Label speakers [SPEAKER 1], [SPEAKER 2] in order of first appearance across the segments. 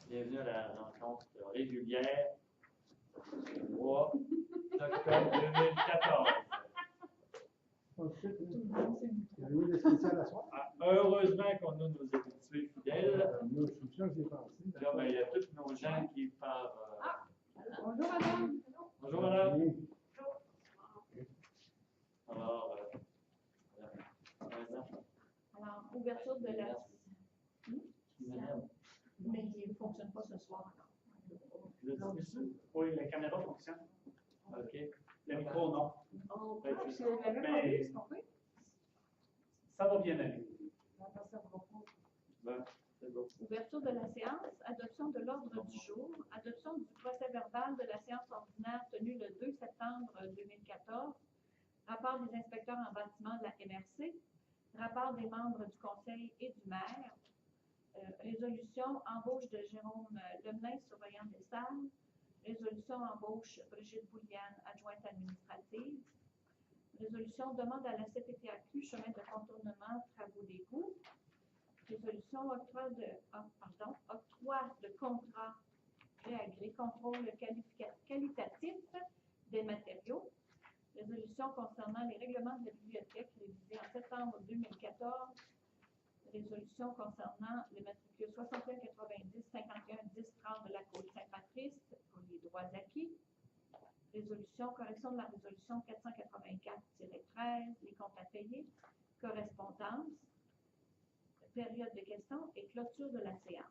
[SPEAKER 1] Bienvenue à la rencontre régulière du mois d'octobre 2014.
[SPEAKER 2] Il y a rien de spécial à soir.
[SPEAKER 1] Heureusement qu'on a nos habitués fidèles.
[SPEAKER 2] Moi, je suis sûr que j'ai pensé.
[SPEAKER 1] Là, ben, il y a tous nos gens qui parlent.
[SPEAKER 3] Bonjour madame.
[SPEAKER 1] Bonjour madame.
[SPEAKER 2] Bien.
[SPEAKER 1] Alors,
[SPEAKER 3] Alors, ouverture de la...
[SPEAKER 1] madame,
[SPEAKER 3] Mais il ne fonctionne pas ce soir.
[SPEAKER 1] vous êtes ici?
[SPEAKER 4] Oui, la caméra fonctionne.
[SPEAKER 1] OK.
[SPEAKER 4] Le micro, non.
[SPEAKER 3] Oh,
[SPEAKER 1] Ben,
[SPEAKER 3] je l'avais pas vu, c'est compris?
[SPEAKER 4] Ça va bien aller.
[SPEAKER 1] Ben, c'est bon.
[SPEAKER 3] Ouverture de la séance, adoption de l'ordre du jour, adoption du procès verbal de la séance ordinaire tenue le 2 septembre 2014, rapport des inspecteurs en bâtiment de la MRC, rapport des membres du conseil et du maire, résolution embauche de Jérôme Lemelin, surveillant des salles, résolution embauche Brigitte Bouliane, adjointe administrative, résolution demande à la CPTAQ chemin de contournement travaux d'égout, résolution octroi de contrat gré contrôle qualitatif des matériaux, résolution concernant les règlements de la bibliothèque révisés en septembre 2014, résolution concernant les matricules 61 90 51 10 30 de la Côte Sainte-Patrice pour les droits acquis, résolution, correction de la résolution 484-13, les comptes à payer, correspondance, période de questions et clôture de la séance.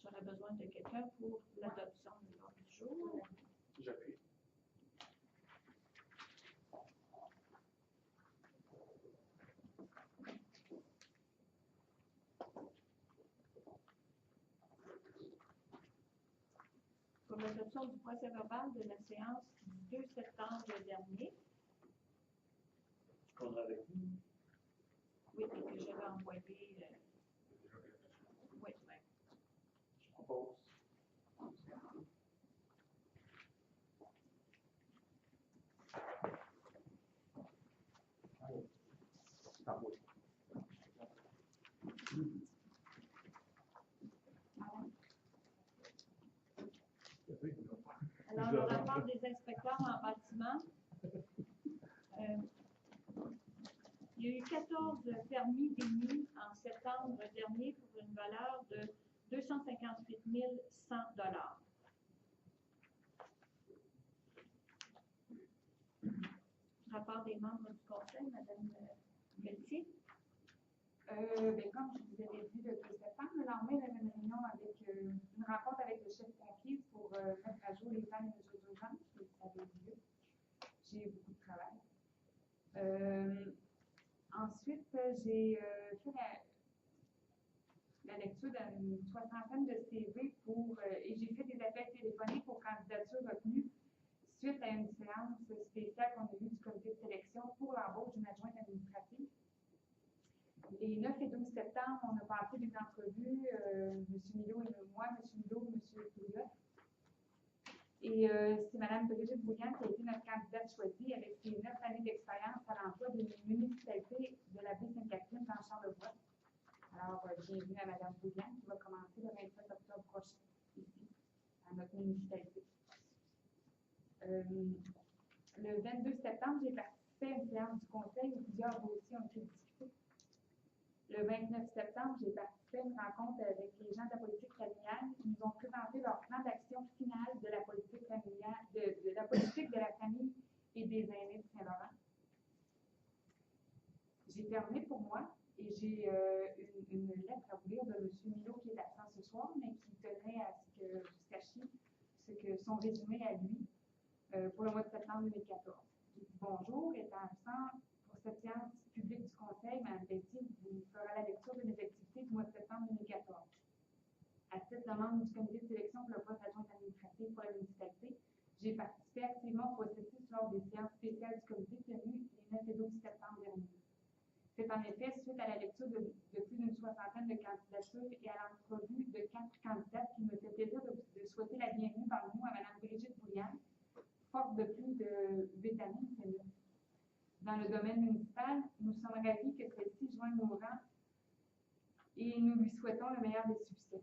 [SPEAKER 3] J'aurais besoin de quelqu'un pour l'adoption de l'ordre du jour.
[SPEAKER 4] J'appuie.
[SPEAKER 3] Pour l'adoption du procès verbal de la séance du 2 septembre dernier.
[SPEAKER 1] Qu'on a avec nous.
[SPEAKER 3] Oui, et que j'avais envoyé. Oui, oui.
[SPEAKER 4] Je propose.
[SPEAKER 2] Ah oui.
[SPEAKER 3] Alors, le rapport des inspecteurs en bâtiment. Il y a eu 14 permis d'émis en septembre dernier pour une valeur de 258 100 $. Rapport des membres du conseil, Mme Pelletier.
[SPEAKER 5] Comme je vous avais dit le 2 septembre, le lendemain, j'avais une réunion avec une rencontre avec le chef pompier pour mettre à jour les plans et mesures d'urgence. Ça avait eu lieu. J'ai eu beaucoup de travail. Ensuite, j'ai fait la lecture d'une soixantaine de CV et j'ai fait des appels téléphoniques aux candidatures retenues suite à une séance spéciale qu'on a eue du comité de sélection pour l'embauche d'une adjointe administrative. Les 9 et 12 septembre, on a passé des entrevues, M. Milo et moi, M. Milo, M. Pouliot. Et c'est Mme Brigitte Bouliane qui a été notre candidate choisie avec ses 9 années d'expérience à l'emploi de municipalité de la baie Sainte-Catherine dans Charlevoix. Alors, bienvenue à Mme Bouliane qui va commencer le 27 octobre prochain ici, à notre municipalité. Le 22 septembre, j'ai participé à une séance du conseil où plusieurs dossiers ont été discutés. Le 29 septembre, j'ai participé à une rencontre avec les gens de la politique familiale. Ils nous ont présenté leur plan d'action final de la politique familiale, de la politique de la famille et des aînés de Saint-Laurent. J'ai terminé pour moi et j'ai une lettre à vous lire de M. Milo qui est absent ce soir, mais qui tenait à ce que vous sachiez son résumé à lui pour le mois de septembre 2014. Il dit bonjour, étant absent pour cette séance publique du Conseil, Mme Pelletier vous fera la lecture de mes activités du mois de septembre 2014. À titre de membre du comité de sélection pour le poste d'adjointe administrative pour la municipalité, j'ai participé activement au processus lors des séances spéciales du comité tenues les 9 et 12 septembre dernier. C'est en effet suite à la lecture de plus d'une soixantaine de candidatures et à l'entrevue de 4 candidates qui me fait plaisir de souhaiter la bienvenue parmi nous à Mme Brigitte Bouliane, forte de plus de vitamines C9. Dans le domaine municipal, nous sommes ravis que celle-ci joigne nos rangs et nous lui souhaitons le meilleur des succès.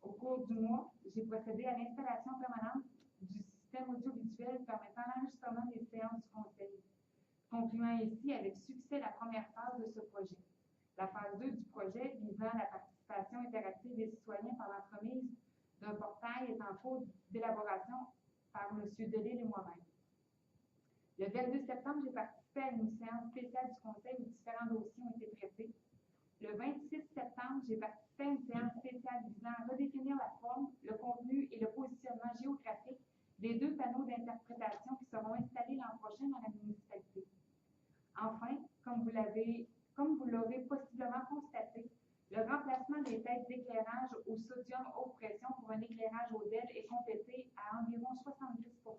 [SPEAKER 5] Au cours du mois, j'ai procédé à l'installation permanente du système audiovisuel permettant l'enregistrement des séances du Conseil, concluant ainsi avec succès la première phase de ce projet. La phase 2 du projet visant la participation interactive des citoyens par l'entremise d'un portail est en cours d'élaboration par M. Delisle et moi-même. Le 22 septembre, j'ai participé à une séance spéciale du Conseil où différents dossiers ont été traités. Le 26 septembre, j'ai participé à une séance spéciale visant à redéfinir la forme, le contenu et le positionnement géographique des 2 panneaux d'interprétation qui seront installés l'an prochain dans la municipalité. Enfin, comme vous l'aurez possiblement constaté, le remplacement des têtes d'éclairage au sodium haute pression pour un éclairage au LED est complété à environ 70 %.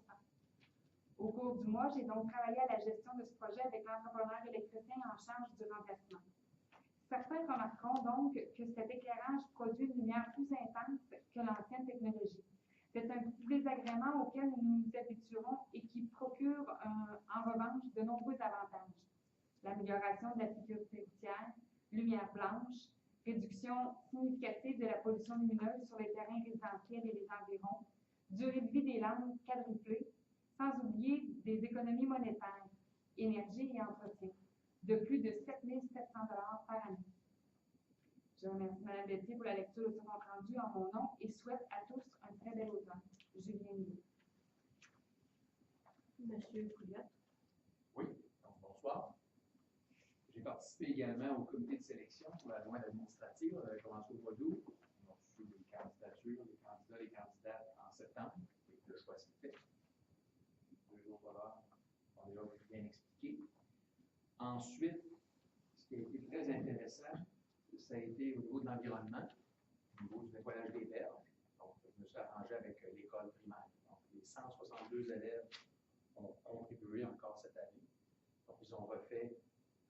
[SPEAKER 5] Au cours du mois, j'ai donc travaillé à la gestion de ce projet avec l'entrepreneur électricien en charge du remplacement. Certains remarqueront donc que cet éclairage produit une lumière plus intense que l'ancienne technologie. C'est un petit désagrément auquel nous nous habituerons et qui procure en revanche de nombreux avantages. L'amélioration de la sécurité routière, lumière blanche, réduction significative de la pollution lumineuse sur les terrains résidentiels et les environs, durée de vie des lampes quadruplée, sans oublier des économies monétaires, énergie et entretien, de plus de 7 700 $ par année. Je remercie Mme Bettier pour la lecture de ce compte rendu en mon nom et souhaite à tous un très bel automne. Julien Milot.
[SPEAKER 3] Monsieur Pouliot.
[SPEAKER 6] Oui, donc bonsoir. J'ai participé également au comité de sélection pour la loi administrative. On avait commencé au mois d'août. On a reçu les candidatures, les candidats, les candidates en septembre. Et le choix s'est fait. 2 jours par heure, on est là pour bien expliquer. Ensuite, ce qui a été très intéressant, ça a été au niveau de l'environnement, au niveau du nettoyage des berges. Donc, je me suis arrangé avec l'école primaire. Donc, les 162 élèves ont contribué encore cette année. Donc, ils ont refait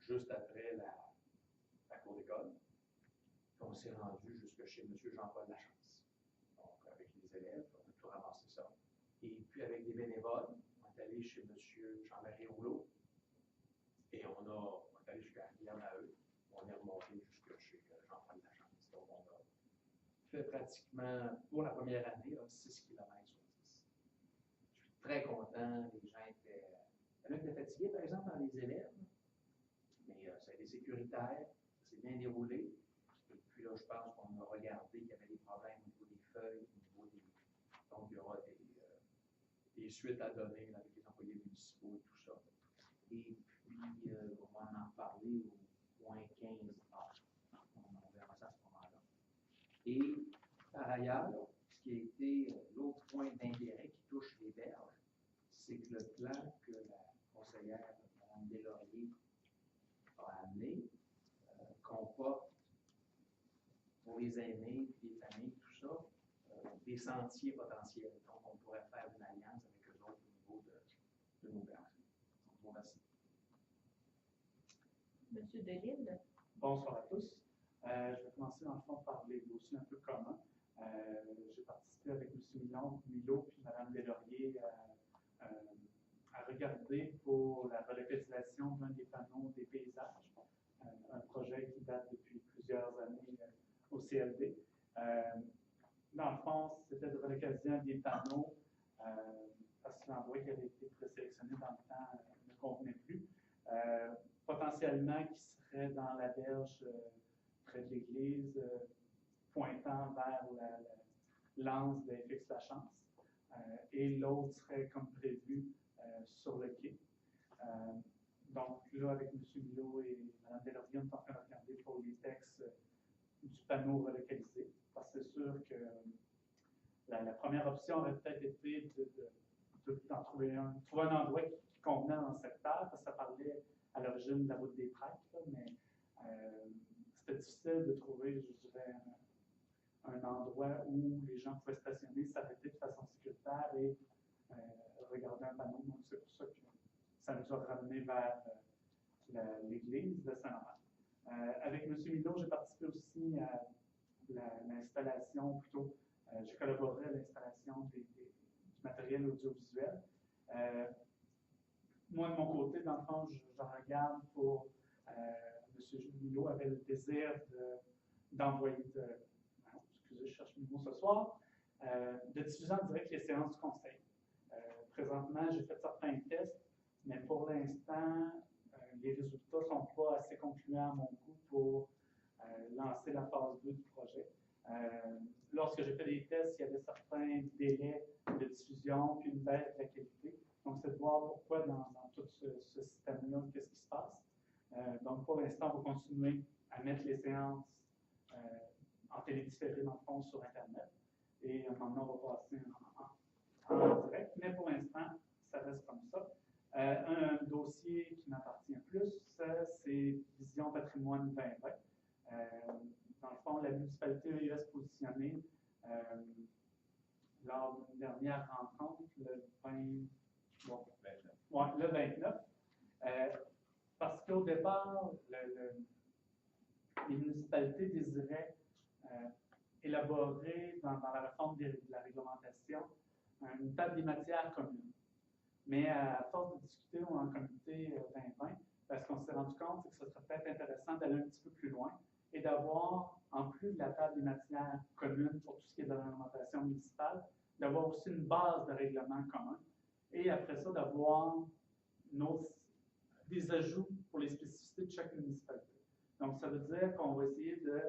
[SPEAKER 6] juste après la cour d'école. On s'est rendu jusque chez M. Jean-Paul Lachance. Donc, avec les élèves, on a tout ramassé ça. Et puis, avec des bénévoles, on est allé chez M. Jean-Marie Rouleau. Et on est allé jusqu'à Rivière-Maheu. On est remonté jusque chez Jean-Paul Lachance. Donc, on a fait pratiquement, pour la première année, 6 km sur 10. Je suis très content. Les gens étaient fatigués, par exemple, dans les élèves. Mais ça a été sécuritaire, ça s'est bien déroulé. Et puis là, je pense qu'on a regardé qu'il y avait des problèmes au niveau des feuilles, au niveau des. Donc, il y aura des suites à donner là, avec les employés municipaux et tout ça. Et puis, on va en reparler au point 15A. On verra ça à ce moment-là. Et par ailleurs, ce qui a été l'autre point d'intérêt qui touche les berges, c'est que le plan que la conseillère Mme Deslauriers a amené comporte pour les aînés, les familles, tout ça, des sentiers potentiels. Donc, on pourrait faire une alliance avec eux autres au niveau de nos berges. Je vous remercie.
[SPEAKER 3] Monsieur Delisle.
[SPEAKER 4] Bonsoir à tous. Je vais commencer dans le fond par les dossiers un peu communs. J'ai participé avec M. Milot puis Mme Deslauriers à regarder pour la relocalisation d'un des panneaux des paysages, un projet qui date depuis plusieurs années au CLD. Dans le fond, c'était de relocaliser un des panneaux parce que l'endroit qui avait été présélectionné dans le temps ne convenait plus. Potentiellement qui serait dans la berge près de l'église, pointant vers l'anse des Fix-la-Chance. Et l'autre serait comme prévu sur le quai. Donc là, avec M. Milot et Mme Deslauriers, on est en train de regarder pour les textes du panneau relocalisé. Parce que c'est sûr que la première option aurait peut-être été d'en trouver un endroit qui convenait dans le secteur, parce que ça parlait à l'origine de la route des Prêtres, mais c'était difficile de trouver, je dirais, un endroit où les gens pouvaient stationner, s'arrêter de façon sécuritaire et regarder un panneau. Donc, c'est pour ça que ça nous a ramené vers l'église de Saint-Laurent. Avec M. Milot, j'ai participé aussi à l'installation, plutôt, j'ai collaboré à l'installation du matériel audiovisuel. Moi, de mon côté, dans le fond, je regarde pour M. Milot avait le désir d'envoyer excusez, je cherche mes mots ce soir, de diffuser en direct les séances du conseil. Présentement, j'ai fait certains tests, mais pour l'instant, les résultats ne sont pas assez concluants à mon goût pour lancer la phase 2 du projet. Lorsque j'ai fait des tests, il y avait certains délais de diffusion puis une baisse de la qualité. Donc, c'est de voir pourquoi dans tout ce système-là, qu'est-ce qui se passe. Donc, pour l'instant, on va continuer à mettre les séances en télédifféré, dans le fond, sur Internet. Et maintenant, on va passer en direct. Mais pour l'instant, ça reste comme ça. Un dossier qui m'appartient plus, c'est Vision Patrimoine 2020. Dans le fond, la municipalité a eu à se positionner lors d'une dernière rencontre, le 29. Parce qu'au départ, les municipalités désiraient élaborer dans la réforme de la réglementation une table des matières commune. Mais à force de discuter en comité 2020, ce qu'on s'est rendu compte, c'est que ce serait peut-être intéressant d'aller un petit peu plus loin et d'avoir, en plus de la table des matières communes pour tout ce qui est de la réglementation municipale, d'avoir aussi une base de règlement commun et après ça, d'avoir des ajouts pour les spécificités de chaque municipalité. Donc, ça veut dire qu'on va essayer de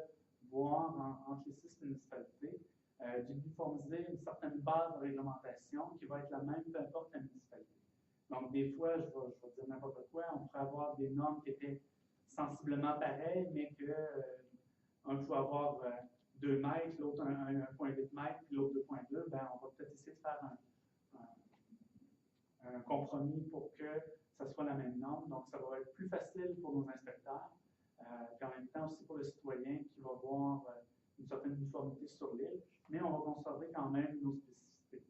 [SPEAKER 4] voir entre les 6 municipalités d'uniformiser une certaine base de réglementation qui va être la même peu importe la municipalité. Donc, des fois, je vais dire n'importe quoi, on pourrait avoir des normes qui étaient sensiblement pareilles, mais qu'un peut avoir 2 mètres, l'autre 1,8 mètres, puis l'autre 2,2, ben, on va peut-être essayer de faire un compromis pour que ça soit la même norme. Donc, ça va être plus facile pour nos inspecteurs, puis en même temps aussi pour le citoyen qui va voir une certaine uniformité sur l'île, mais on va conserver quand même nos spécificités.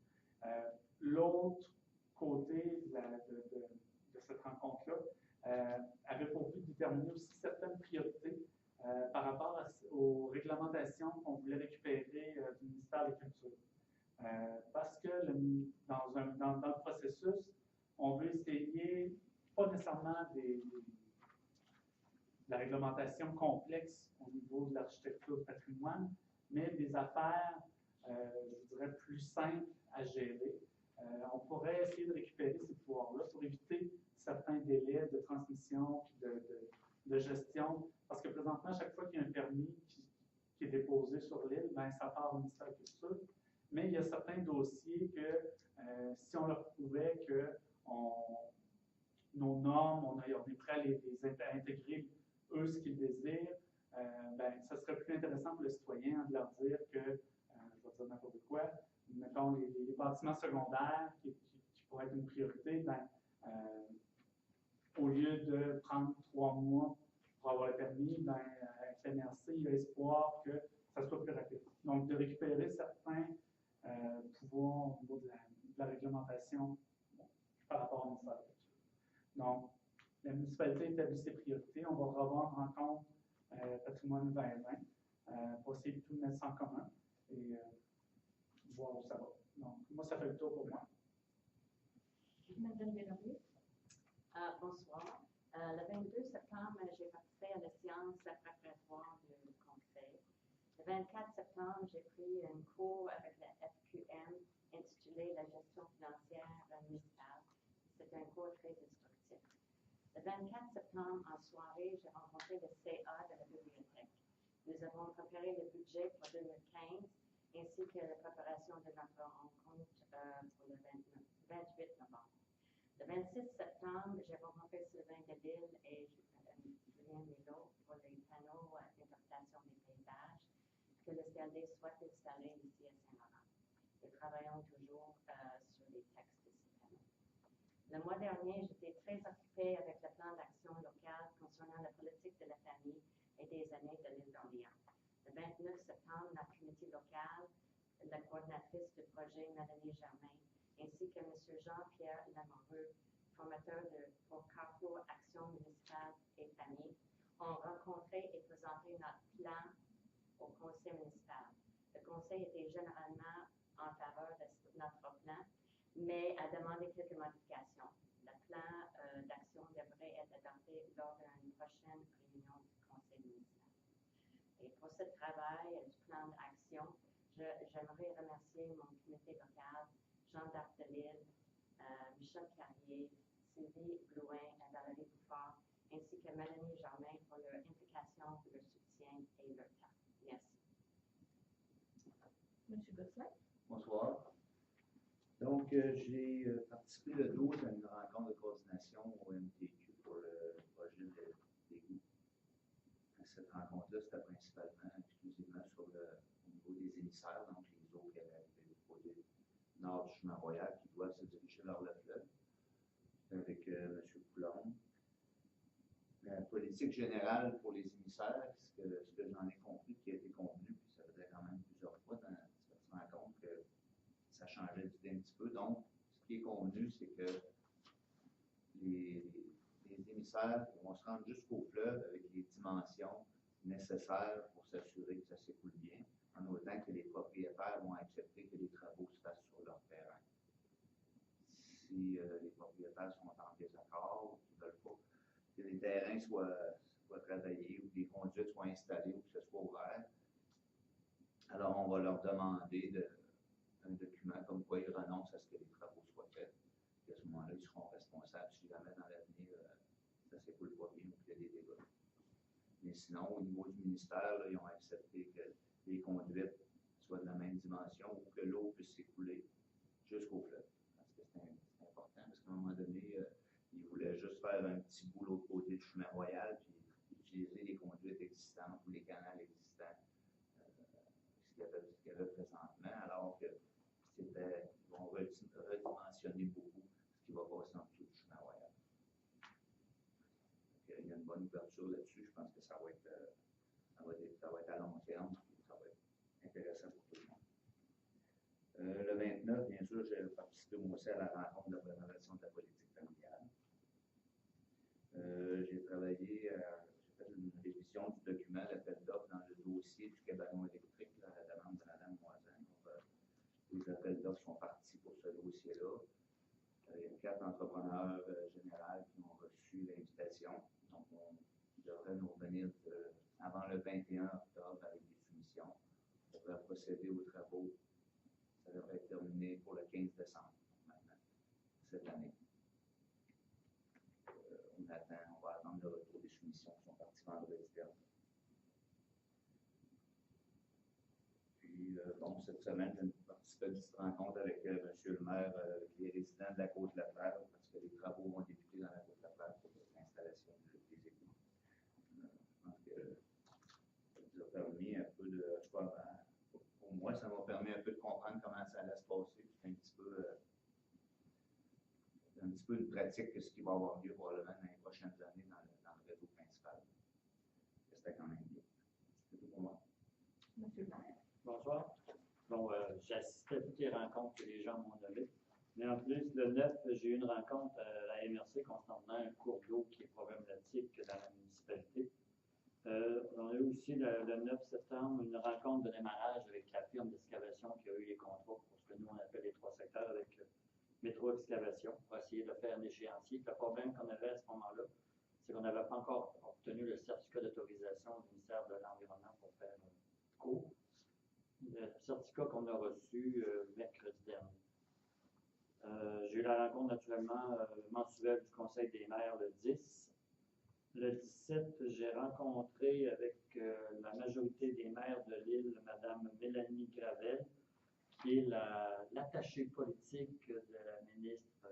[SPEAKER 4] L'autre côté de cette rencontre-là avait pour but de déterminer aussi certaines priorités par rapport aux réglementations qu'on voulait récupérer du ministère de la Culture. Parce que dans le processus, on veut essayer, pas nécessairement de la réglementation complexe au niveau de l'architecture du patrimoine, mais des affaires, je dirais, plus simples à gérer. On pourrait essayer de récupérer ces pouvoirs-là pour éviter certains délais de transmission et de gestion, parce que présentement, chaque fois qu'il y a un permis qui est déposé sur l'île, ben, ça part au ministère de la Culture. Mais il y a certains dossiers que, si on leur prouvait que nos normes, on est prêt à les intégrer, eux, ce qu'ils désirent, ben, ça serait plus intéressant pour le citoyen de leur dire que, je vais dire n'importe quoi, mettons les bâtiments secondaires qui pourraient être une priorité, ben, au lieu de prendre 3 mois pour avoir le permis, ben, avec l'MRC, il y a espoir que ça soit plus rapide. Donc, de récupérer certains pouvoirs au niveau de la réglementation par rapport au ministère de la Culture. Donc, la municipalité établit ses priorités. On va revoir en rencontre Patrimoine 2020 pour essayer de tout mettre ça en commun et voir où ça va. Donc, moi, ça fait le tour pour moi.
[SPEAKER 3] Madame Bélanger.
[SPEAKER 7] Bonsoir. Le 22 septembre, j'ai participé à la séance préparatoire du conseil. Le 24 septembre, j'ai pris un cours avec la FQM intitulé La gestion financière municipale. C'est un cours très instructif. Le 24 septembre, en soirée, j'ai rencontré le CA de la bibliothèque. Nous avons préparé le budget pour 2015 ainsi que la préparation de notre rencontre pour le 28 novembre. Le 26 septembre, j'ai rencontré Sylvain Deville et Julien Milo pour les panneaux d'interprétation des paysages que le CLD souhaite installer ici à Saint-Laurent. Nous travaillons toujours sur les textes de ces panneaux. Le mois dernier, j'étais très occupée avec le plan d'action local concernant la politique de la famille et des années de l'île d'Orléans. Le 29 septembre, notre comité local, la coordinatrice du projet Mélanie Germain, ainsi que M. Jean-Pierre Lamoureux, formateur pour Carrefour Action municipale et famille, ont rencontré et présenté notre plan au conseil municipal. Le conseil était généralement en faveur de notre plan, mais a demandé quelques modifications. Le plan d'action devrait être adopté lors d'une prochaine réunion du conseil municipal. Et pour ce travail du plan d'action, J'aimerais remercier mon comité local, Jean Dartelil, Michel Carrier, Sylvie Blouin et Valérie Bouffard, ainsi que Mélanie Germain pour leur implication, leur soutien et leur temps. Merci.
[SPEAKER 3] Monsieur Gosselin?
[SPEAKER 8] Bonsoir. Donc, j'ai participé le 12 à une rencontre de coordination au MTQ pour le projet d'égout. Cette rencontre-là, c'était principalement, exclusivement au niveau des émissaires, donc les eaux qui allaient arriver du côté nord du chemin royal qui doivent se diriger vers le fleuve. Avec M. Coulombe. La politique générale pour les émissaires, ce que j'en ai compris, qui a été convenu, puis ça faisait quand même plusieurs fois dans cette rencontre que ça changeait d'idée un petit peu. Donc, ce qui est convenu, c'est que les émissaires vont se rendre jusqu'au fleuve avec les dimensions nécessaires pour s'assurer que ça s'écoule bien, en autant que les propriétaires vont accepter que les travaux se fassent sur leur terrain. Si les propriétaires sont en désaccord ou qu'ils ne veulent pas que les terrains soient travaillés ou que les conduites soient installées ou que ce soit ouvert, alors on va leur demander un document comme quoi ils renoncent à ce que les travaux soient faits. Et à ce moment-là, ils seront responsables si jamais dans l'avenir ça ne s'écoule pas bien ou qu'il y a des dégâts. Mais sinon, au niveau du ministère, là, ils ont accepté que les conduites soient de la même dimension ou que l'eau puisse s'écouler jusqu'au fleuve. C'est important parce qu'à un moment donné, ils voulaient juste faire un petit bout de l'autre côté du chemin royal puis utiliser les conduites existantes ou les canaux existants, ce qu'il y avait présentement, alors que ils vont redimensionner beaucoup ce qui va passer en dessous du chemin royal. Donc, il y a une bonne ouverture là-dessus. Je pense que ça va être à long terme et ça va être intéressant pour tout le monde. Le 29, bien sûr, j'ai participé moi aussi à la rencontre de la rénovation de la politique familiale. J'ai travaillé, j'ai fait une révision du document d'appel d'offres dans le dossier du cabanon électrique à la demande de Mme Moisin. Les appels d'offres sont partis pour ce dossier-là. Il y a 4 entrepreneurs généraux qui ont reçu l'invitation. Donc, on devrait nous revenir avant le 21 octobre avec des soumissions. On devrait procéder aux travaux. Ça devrait être terminé pour le 15 décembre, maintenant, cette année. On va attendre le retour des soumissions qui sont parties vendredi dernier. Puis, bon, cette semaine, j'ai participé à une petite rencontre avec M. le maire, avec les résidents de la Côte-Lafleur, parce que les travaux vont débuter dans la Côte-Lafleur pour l'installation des égouts. Je pense que ça nous a permis un peu de, pour moi, ça m'a permis un peu de comprendre comment ça allait se passer. C'est un petit peu une pratique de ce qui va avoir lieu probablement dans les prochaines années dans le réseau principal. C'était quand même bien. C'est tout pour moi.
[SPEAKER 3] Monsieur le maire?
[SPEAKER 1] Bonsoir. Bon, j'ai assisté à toutes les rencontres que les gens m'ont données. Mais en plus, le 9, j'ai eu une rencontre à la MRC concernant un cours d'eau qui est problématique dans la municipalité. On a eu aussi le 9 septembre une rencontre de démarrage avec la firme d'excavation qui a eu les contrats pour ce que nous on appelle les 3 secteurs avec Métro Excavation pour essayer de faire un échéancier. Le problème qu'on avait à ce moment-là, c'est qu'on n'avait pas encore obtenu le certificat d'autorisation du ministère de l'Environnement pour faire un cours. Le certificat qu'on a reçu mercredi dernier. J'ai eu la rencontre naturellement mensuelle du Conseil des maires le 10. Le 17, j'ai rencontré avec la majorité des maires de l'île, Mme Mélanie Gravel, qui est l'attachée politique de la ministre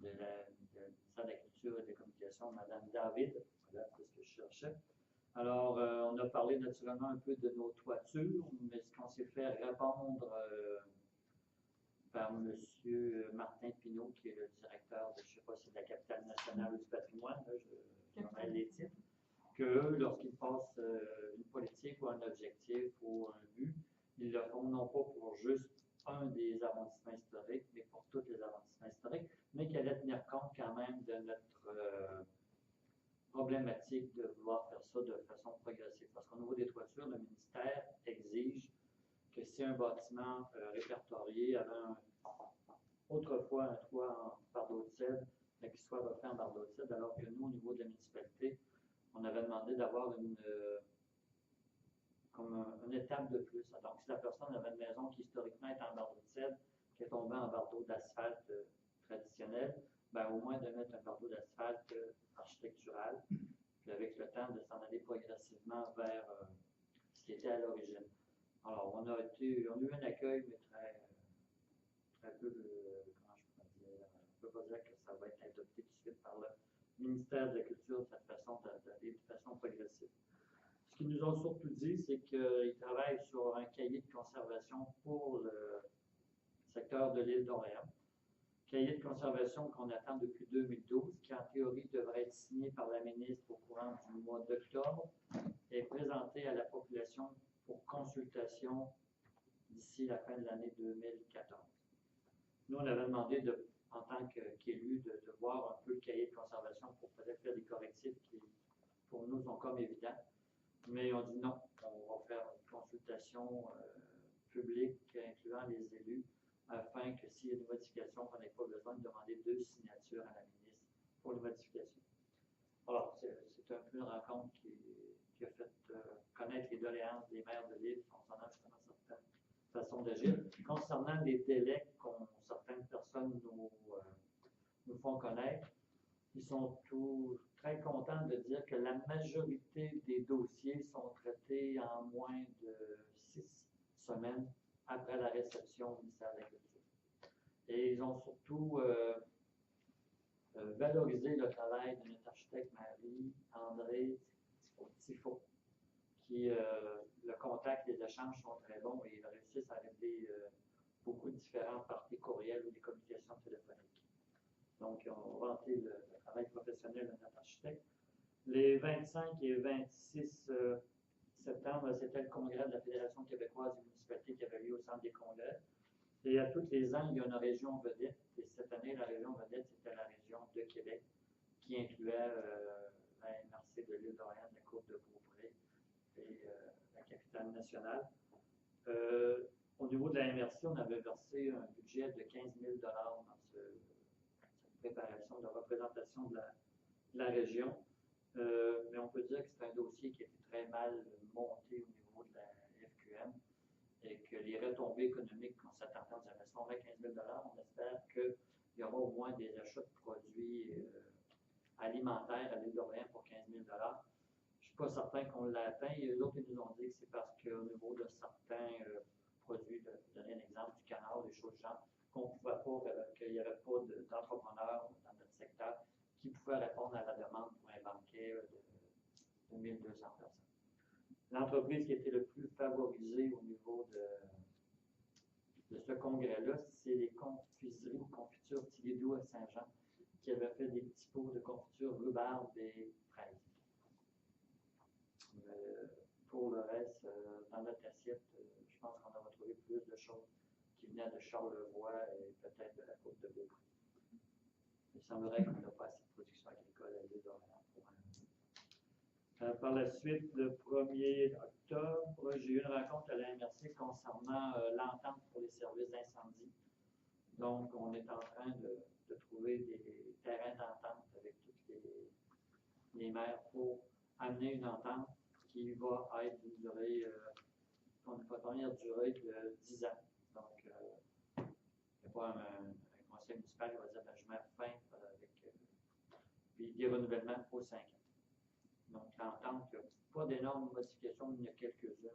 [SPEAKER 1] de la Culture et des Communications, Mme David. Voilà, c'est ce que je cherchais. Alors, on a parlé naturellement un peu de nos toitures, mais ce qu'on s'est fait répondre par M. Martin Pinault, qui est le directeur de, je ne sais pas si c'est de la Capitale nationale ou du patrimoine, là, je mêle les titres, que lorsqu'ils passent une politique ou un objectif ou un but, ils le font non pas pour juste un des arrondissements historiques, mais pour tous les arrondissements historiques, mais qu'elle allait tenir compte quand même de notre problématique de vouloir faire ça de façon progressive. Parce qu'au niveau des toitures, le ministère exige que si un bâtiment répertorié avait autrefois un toit en bardeau de cèdre, qu'il soit refait en bardeau de cèdre, alors que nous, au niveau de la municipalité, on avait demandé d'avoir comme une étape de plus. Donc, si la personne avait une maison qui historiquement est en bardeau de cèdre, qui est tombée en bardeau d'asphalte traditionnel, ben, au moins de mettre un bardeau d'asphalte architectural, puis avec le temps de s'en aller progressivement vers ce qui était à l'origine. Alors, on a eu un accueil, mais très peu, comment je pourrais dire, on ne peut pas dire que ça va être adopté tout de suite par le ministère de la Culture, cette façon d'aller de façon progressive. Ce qu'ils nous ont surtout dit, c'est qu'ils travaillent sur un cahier de conservation pour le secteur de l'île d'Orléans. Cahier de conservation qu'on attend depuis 2012, qui en théorie devrait être signé par la ministre au courant du mois d'octobre et présenté à la population pour consultation d'ici la fin de l'année 2014. Nous, on avait demandé, en tant qu'élus, de voir un peu le cahier de conservation pour peut-être faire des correctifs qui, pour nous, sont comme évidents. Mais on dit non, on va faire une consultation publique incluant les élus afin que s'il y a une modification, on n'ait pas besoin de demander 2 signatures à la ministre pour les modifications. Alors, c'est un peu une rencontre qui a fait connaître les doléances des maires de l'île concernant justement certaines façons d'agir. Concernant les délais que certaines personnes nous font connaître, ils sont très contents de dire que la majorité des dossiers sont traités en moins de 6 semaines après la réception au ministère de la Culture. Et ils ont surtout valorisé le travail de notre architecte Marie-André Tifo, qui, le contact, les échanges sont très bons et ils réussissent à régler beaucoup de différentes parties courriels ou des communications téléphoniques. Donc, ils ont vanté le travail professionnel de notre architecte. Les 25 et 26 septembre, c'était le congrès de la Fédération québécoise des municipalités qui avait lieu au centre des congrès. Et à tous les ans, il y a une région vedette. Et cette année, la région vedette, c'était la région de Québec, qui incluait la MRC de l'île d'Orléans, de la Côte de Beaupré et la capitale nationale. Au niveau de la MRC, on avait versé un budget de 15 000 dans cette préparation de représentation de la région. Mais on peut dire que c'est un dossier qui a été très mal monté au niveau de la FQM et que les retombées économiques qu'on s'attendait, on disait, si on met 15 000 on espère qu'il y aura au moins des achats de produits alimentaires à l'île d'Orléans pour 15 000 Je ne suis pas certain qu'on l'a atteint. Et les autres, ils nous ont dit que c'est parce qu'au niveau de certains produits, de donner un exemple du canard, des choses genre, qu'on ne pouvait pas, qu'il n'y avait pas d'entrepreneurs dans notre secteur qui pouvaient répondre à la demande pour un banquet de 1200 personnes. L'entreprise qui était le plus favorisée au niveau de ce congrès-là, c'est les confiseries ou confitures Tilidou à Saint-Jean, qui avaient fait des petits pots de confiture rhubarbe et fraises. Pour le reste, dans notre assiette, je pense qu'on a retrouvé plus de choses qui venaient de Charlevoix et peut-être de la Côte de Beaupré. Il semblerait qu'on n'a pas assez de production agricole à l'île d'Orléans. Par la suite, le 1er octobre, j'ai eu une rencontre à la MRC concernant l'entente pour les services d'incendie. Donc, on est en train de trouver des terrains d'entente avec toutes les maires pour amener une entente qui va être d'une durée, on ne peut pas dire durée de 10 ans. Donc, il n'y a pas un conseil municipal qui va dire ben, je mets fin avec puis des renouvellements pour 5 ans. Donc, l'entente, il n'y a pas d'énormes modifications, mais il y a quelques-unes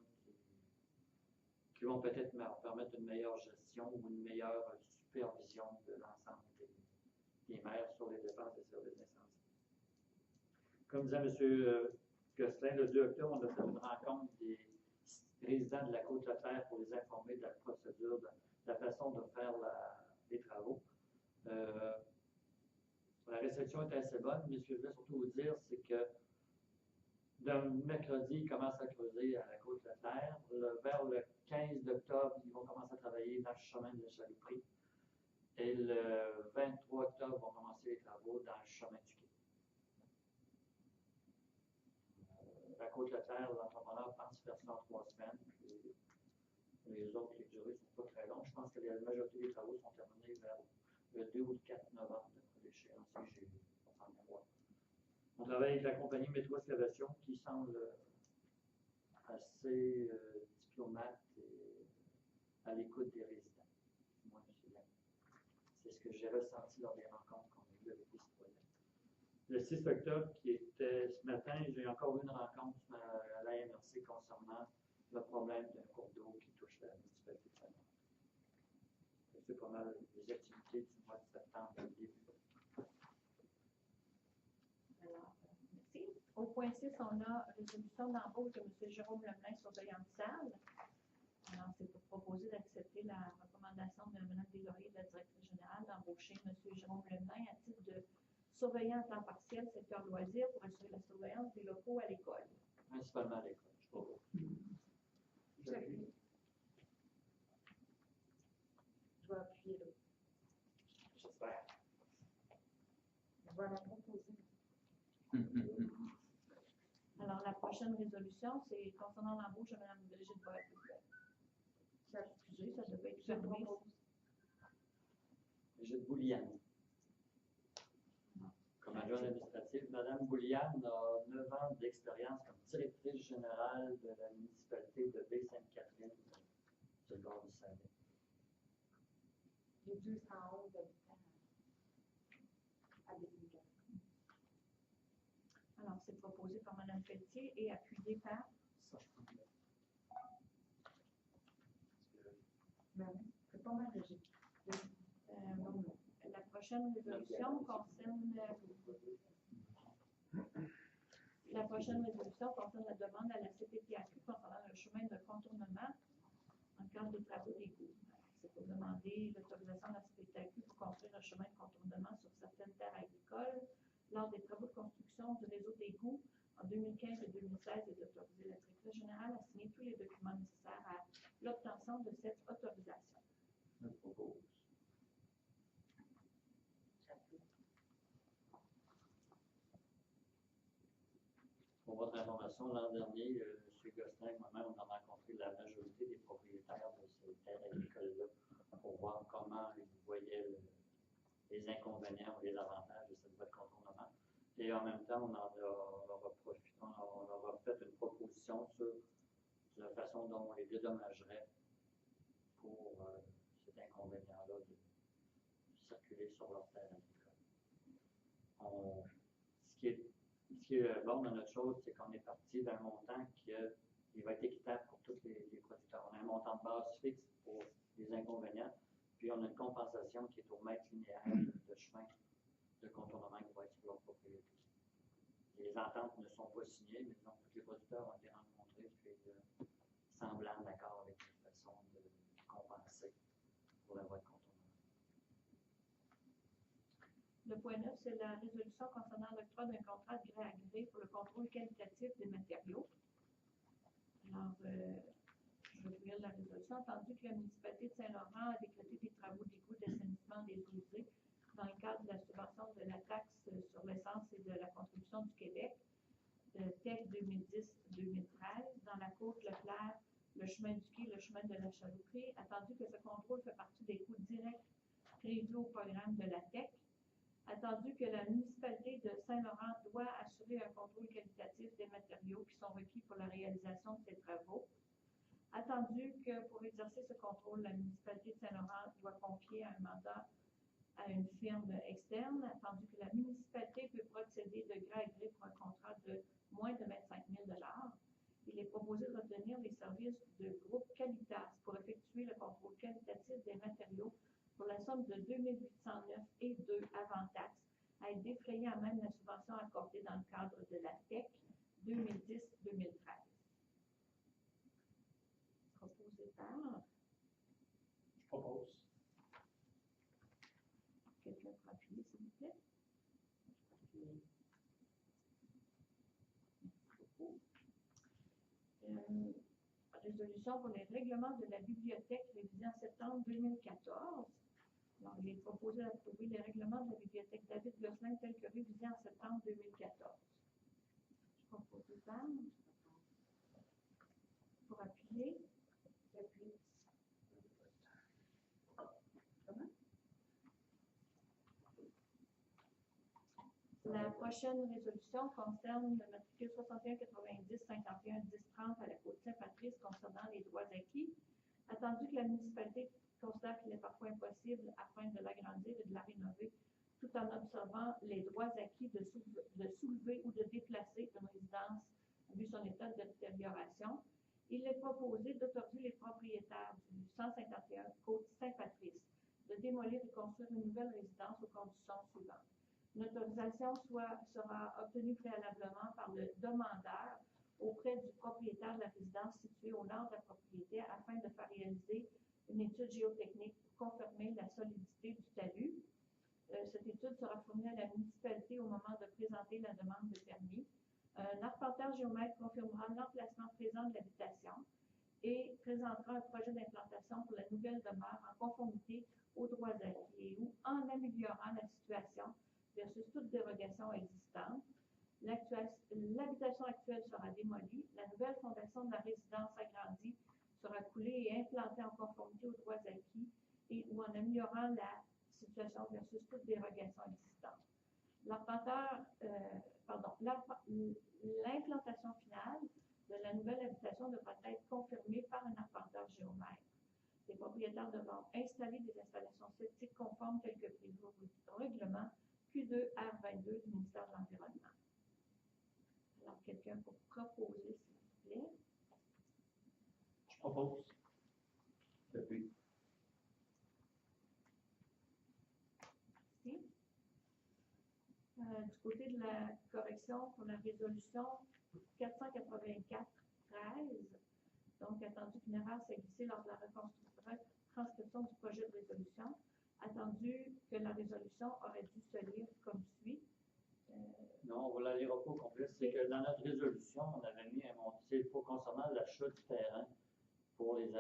[SPEAKER 1] qui vont peut-être permettre une meilleure gestion ou une meilleure supervision de l'ensemble des maires sur les dépenses des services d'incendie. Comme disait M. Gosselin, le 2 octobre, on a fait une rencontre des résidents de la Côte-Leclerc pour les informer de la procédure, de la façon de faire les travaux. La réception est assez bonne, mais ce que je voulais surtout vous dire, c'est que le mercredi, ils commencent à creuser à la Côte-Leclerc. Vers le 15 octobre, ils vont commencer à travailler dans le chemin de la Chalouperie. Et le 23 octobre, ils vont commencer les travaux dans le chemin du Quai. La Côte-Leclerc, l'entrepreneur pense faire ça en 3 semaines. Puis les autres, les durées ne sont pas très longues. Je pense que la majorité des travaux sont terminés vers le 2 ou le 4 novembre de l'échéance que j'ai en mémoire. On travaille avec la compagnie Métro Excavation qui semble assez diplomate et à l'écoute des résidents. Moi, c'est ce que j'ai ressenti lors des rencontres qu'on a eues avec les citoyens. Le 6 octobre, qui était ce matin, j'ai encore eu une rencontre à la MRC concernant le problème d'un cours d'eau qui touche la municipalité de Saint-Laurent. C'est pas mal les activités du mois de septembre et début.
[SPEAKER 3] Alors, merci. Au point 6, on a résolution d'embauche de M. Jérôme Lemelin, surveillant de salle. Alors, c'est pour proposer d'accepter la recommandation de Mme Deslauriers, de la directrice générale, d'embaucher M. Jérôme Lemelin à titre de surveillant à temps partiel, secteur loisirs, pour assurer la surveillance des locaux à l'école.
[SPEAKER 1] Principalement à l'école, je trouve.
[SPEAKER 5] J'appuie.
[SPEAKER 7] Je vais appuyer là.
[SPEAKER 1] J'espère.
[SPEAKER 7] Je vais la proposer.
[SPEAKER 3] Alors, la prochaine résolution, c'est concernant l'embauche de Mme Brigitte Boyer. Excusez, ça devait être fermé.
[SPEAKER 1] Brigitte Bouliane. Comme adjointe administrative, Mme Bouliane a 9 ans d'expérience comme directrice générale de la municipalité de Baie-Sainte-Catherine, sur le bord du Saguenay.
[SPEAKER 5] J'ai 211 habitants à Baie-Sainte-Catherine.
[SPEAKER 3] Alors, c'est proposé par Mme Pelletier et appuyé par
[SPEAKER 4] Ça, je peux le
[SPEAKER 5] Ben oui, c'est pas mal logique.
[SPEAKER 3] la prochaine résolution concerne la demande à la CPTAQ concernant le chemin de contournement dans le cadre des travaux d'égout. C'est pour demander l'autorisation de la CPTAQ pour construire un chemin de contournement sur certaines terres agricoles lors des travaux de construction du réseau d'égouts en 2015 et 2016 et d'autoriser la directrice générale à signer tous les documents nécessaires à l'obtention de cette autorisation.
[SPEAKER 8] Je propose.
[SPEAKER 1] Pour votre information, l'an dernier, M. Gosselin et moi-même, on a rencontré la majorité des propriétaires de ces terres agricoles-là pour voir comment ils voyaient les inconvénients ou les avantages de cette voie de contournement. Et en même temps, on leur a fait une proposition sur la façon dont on les dédommagerait pour cet inconvénient-là de circuler sur leur terre agricole. Ce qui est bon dans notre chose, c'est qu'on est parti d'un montant qui va être équitable pour tous les producteurs. On a un montant de base fixe pour les inconvénients, puis on a une compensation qui est au mètre linéaire de chemin de contournement qui va être sur leur propriété. Les ententes ne sont pas signées, mais donc, tous les producteurs ont été rencontrés, puis semblant d'accord avec la façon de compenser pour la voie de contournement.
[SPEAKER 3] Le point 9, c'est la résolution concernant l'octroi d'un contrat de gré à gré pour le contrôle qualitatif des matériaux. Alors, je vais lire la résolution. Entendu que la municipalité de Saint-Laurent a décrété des travaux d'égout d'assainissement des eaux usées dans le cadre de la subvention de la taxe sur l'essence et de la construction du Québec, TEC 2010-2013, dans la côte Leclerc, le chemin du quai, le chemin de la Chalouperie, attendu que ce contrôle fait partie des coûts directs prévus au programme de la TEC, attendu que la municipalité de Saint-Laurent doit assurer un contrôle qualitatif des matériaux qui sont requis pour la réalisation de ces travaux, attendu que pour exercer ce contrôle, la municipalité de Saint-Laurent doit confier un mandat à une firme externe, attendu que la municipalité peut procéder de gré à gré pour un contrat de moins de 25 000 $. Il est proposé de retenir les services de groupe Qualitas pour effectuer le contrôle qualitatif des matériaux pour la somme de 2 809 et 2 avant taxes, à être défrayée à même la subvention accordée dans le cadre de la TEC 2010-2013. Proposé par
[SPEAKER 4] Je propose.
[SPEAKER 3] quelqu'un pour appuyer, s'il vous plaît. Résolution pour les règlements de la bibliothèque révisés en septembre 2014. Alors, il est proposé d'approuver les règlements de la bibliothèque David Gosselin tels que révisés en septembre 2014. Je propose par pour appuyer. J'appuie. Comment? La prochaine résolution concerne le matricule 6190 51 10 30 à la Côte-Saint-Patrice concernant les droits acquis. Attendu que la municipalité considère qu'il est parfois impossible, afin de l'agrandir et de la rénover, tout en observant les droits acquis de soulever ou de déplacer une résidence vu son état de détérioration, il est proposé d'autoriser les propriétaires du 151 Côte-Saint-Patrice de démolir et construire une nouvelle résidence aux conditions suivantes. Une autorisation sera obtenue préalablement par le demandeur auprès du propriétaire de la résidence située au nord de la propriété afin de faire réaliser une étude géotechnique pour confirmer la solidité du talus. Cette étude sera fournie à la municipalité au moment de présenter la demande de permis. Un arpenteur géomètre confirmera l'emplacement présent de l'habitation et présentera un projet d'implantation pour la nouvelle demeure en conformité aux droits acquis ou en améliorant la situation versus toute dérogation existante. L'habitation actuelle sera démolie, la nouvelle fondation de la résidence agrandie sera coulée et implantée en conformité aux droits acquis et ou en améliorant la situation versus toute dérogation existante. L'implantation finale de la nouvelle habitation devra être confirmée par un arpenteur géomètre. Les propriétaires devront installer des installations septiques conformes telles que prévues au règlement Q2R22 du ministère de l'Environnement. Alors, quelqu'un pour proposer, s'il vous plaît?
[SPEAKER 2] Je propose.
[SPEAKER 8] Depuis.
[SPEAKER 3] Merci. Du côté de la correction pour la résolution 484-13, donc attendu qu'une erreur s'est glissée lors de la transcription du projet de résolution, attendu que la résolution aurait dû se lire comme suit.
[SPEAKER 1] Non, on ne la lira pas au complet. C'est que dans notre résolution, on avait mis un montier concernant l'achat du terrain pour les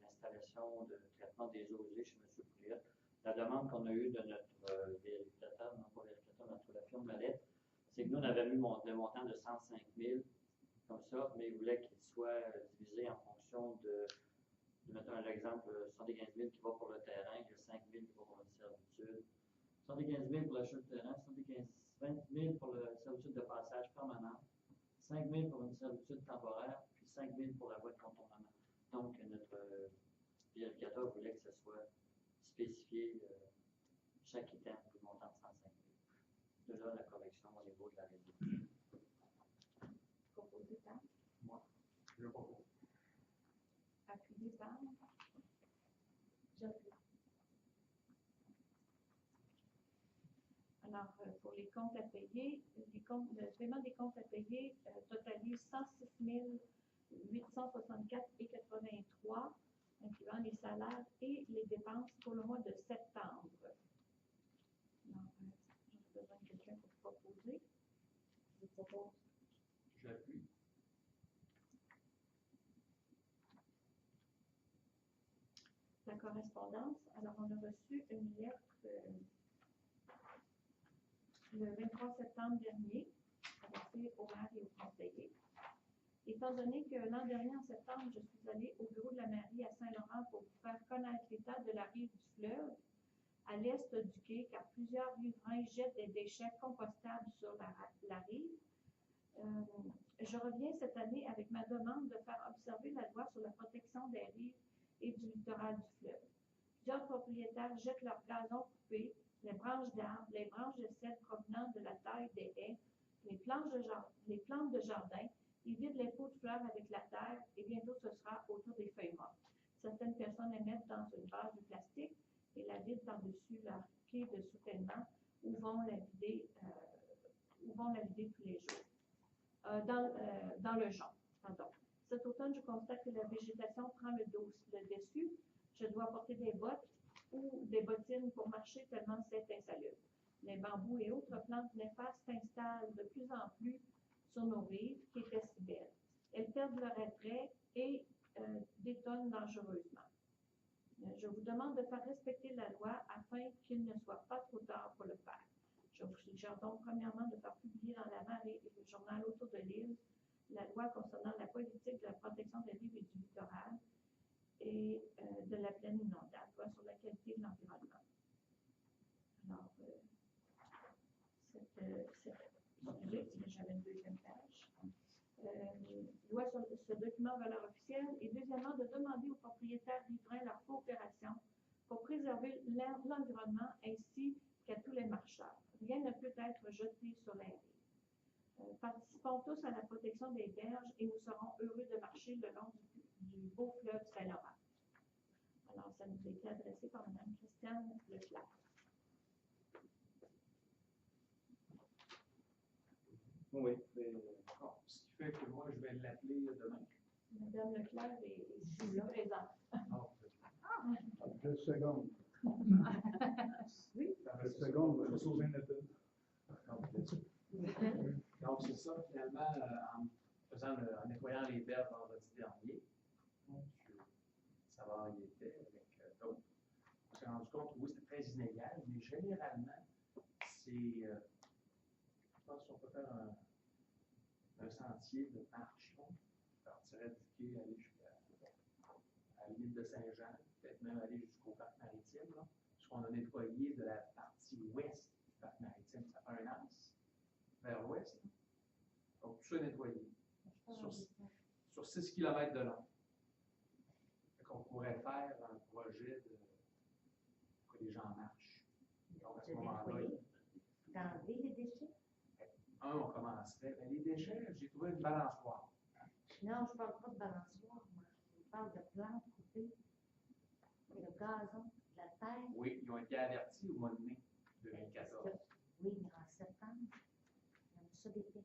[SPEAKER 1] installations de traitement des eaux usées chez M. Pouliot. La demande qu'on a eue de notre vérificateur, non pas vérificateur, notre la firme Mallette, c'est que nous, on avait mis le montant de 105 000 comme ça, mais il voulait qu'il soit divisé en fonction de mettons l'exemple, 75 000 qui va pour le terrain, il y a 5 000 qui va pour une servitude. 75 000 pour l'achat du terrain, 20 000 pour la servitude de passage permanent, 5 000 pour une servitude temporaire, puis 5 000 pour la voie de contournement. Donc, notre vérificateur voulait que ce soit spécifié chaque item pour le montant de 105 000. De là, la correction au niveau de la résolution.
[SPEAKER 3] Proposé par?
[SPEAKER 2] Moi, je propose.
[SPEAKER 3] Appuyé par? J'appuie. Alors, pour les comptes à payer, le paiement des comptes à payer totalise 106 864,83, incluant les salaires et les dépenses pour le mois de septembre. Alors, j'ai besoin de quelqu'un pour proposer. Je propose.
[SPEAKER 6] J'appuie.
[SPEAKER 3] La correspondance. Alors, on a reçu une lettre le 23 septembre dernier, adressée au maire et aux conseillers. Étant donné que l'an dernier, en septembre, je suis allée au bureau de la mairie à Saint-Laurent pour vous faire connaître l'état de la rive du fleuve, à l'est du quai, car plusieurs riverains jettent des déchets compostables sur la rive. Je reviens cette année avec ma demande de faire observer la loi sur la protection des rives et du littoral du fleuve. Plusieurs propriétaires jettent leurs gazons coupés, les branches d'arbres, les branches de cèdre provenant de la taille des haies, les plantes de jardin, ils vident les pots de fleurs avec la terre et bientôt ce sera autour des feuilles mortes. Certaines personnes les mettent dans une vase de plastique et la vident par-dessus leur quai de soutènement où vont la vider tous les jours. Dans le jonc. Pardon. Cet automne, je constate que la végétation prend le dessus. Je dois porter des bottes ou des bottines pour marcher tellement c'est insalubre. Les bambous et autres plantes néfastes s'installent de plus en plus sur nos rives qui étaient si belles. Elles perdent leur attrait et détonnent dangereusement. Je vous demande de faire respecter la loi afin qu'il ne soit pas trop tard pour le faire. Je vous suggère donc premièrement de faire publier dans la marée et le journal autour de l'île la loi concernant la politique de la protection des rives et du littoral et de la plaine inondable, loi sur la qualité de l'environnement. Alors, cette excusez, j'avais une deuxième page. Loi sur ce document en valeur officielle. Et deuxièmement, de demander aux propriétaires riverains leur coopération pour préserver l'environnement ainsi qu'à tous les marcheurs. Rien ne peut être jeté sur les rives. Participons tous à la protection des berges et nous serons heureux de marcher le long du beau fleuve Saint-Laurent. Alors, ça nous a été adressé par Mme Christiane Leclerc.
[SPEAKER 1] Oui,
[SPEAKER 6] Bon, ce qui fait que moi, je vais l'appeler demain.
[SPEAKER 3] Mme Leclerc est ici présente.
[SPEAKER 6] Ah,
[SPEAKER 2] 2 secondes.
[SPEAKER 3] Oui.
[SPEAKER 2] 2 secondes, je vais sauver une appel.
[SPEAKER 6] Donc, c'est ça, finalement, en nettoyant les berges vendredi dernier, ça va y était avec d'autres. On s'est rendu compte que oui, c'était très inégal, mais généralement, c'est, je pense qu'on peut faire un sentier de marche, là. On partirait du quai, aller jusqu'à la limite de Saint-Jean, peut-être même aller jusqu'au parc maritime, là. Ce qu'on a nettoyé de la partie ouest du parc maritime, ça fait un axe vers l'ouest. Là. Donc, tout ça nettoyé sur 6 km de long. On pourrait faire un projet pour que les gens marchent. Donc, à ce moment-là,
[SPEAKER 7] D'enlever les déchets?
[SPEAKER 6] on commencerait. Mais les déchets, j'ai trouvé une balançoire.
[SPEAKER 7] Non, je ne parle pas de balançoire, moi. Je parle de plantes coupées, le gazon, la terre.
[SPEAKER 6] Oui, ils ont été avertis au mois de mai 2014.
[SPEAKER 7] Oui, mais en septembre, il y a ça d'été.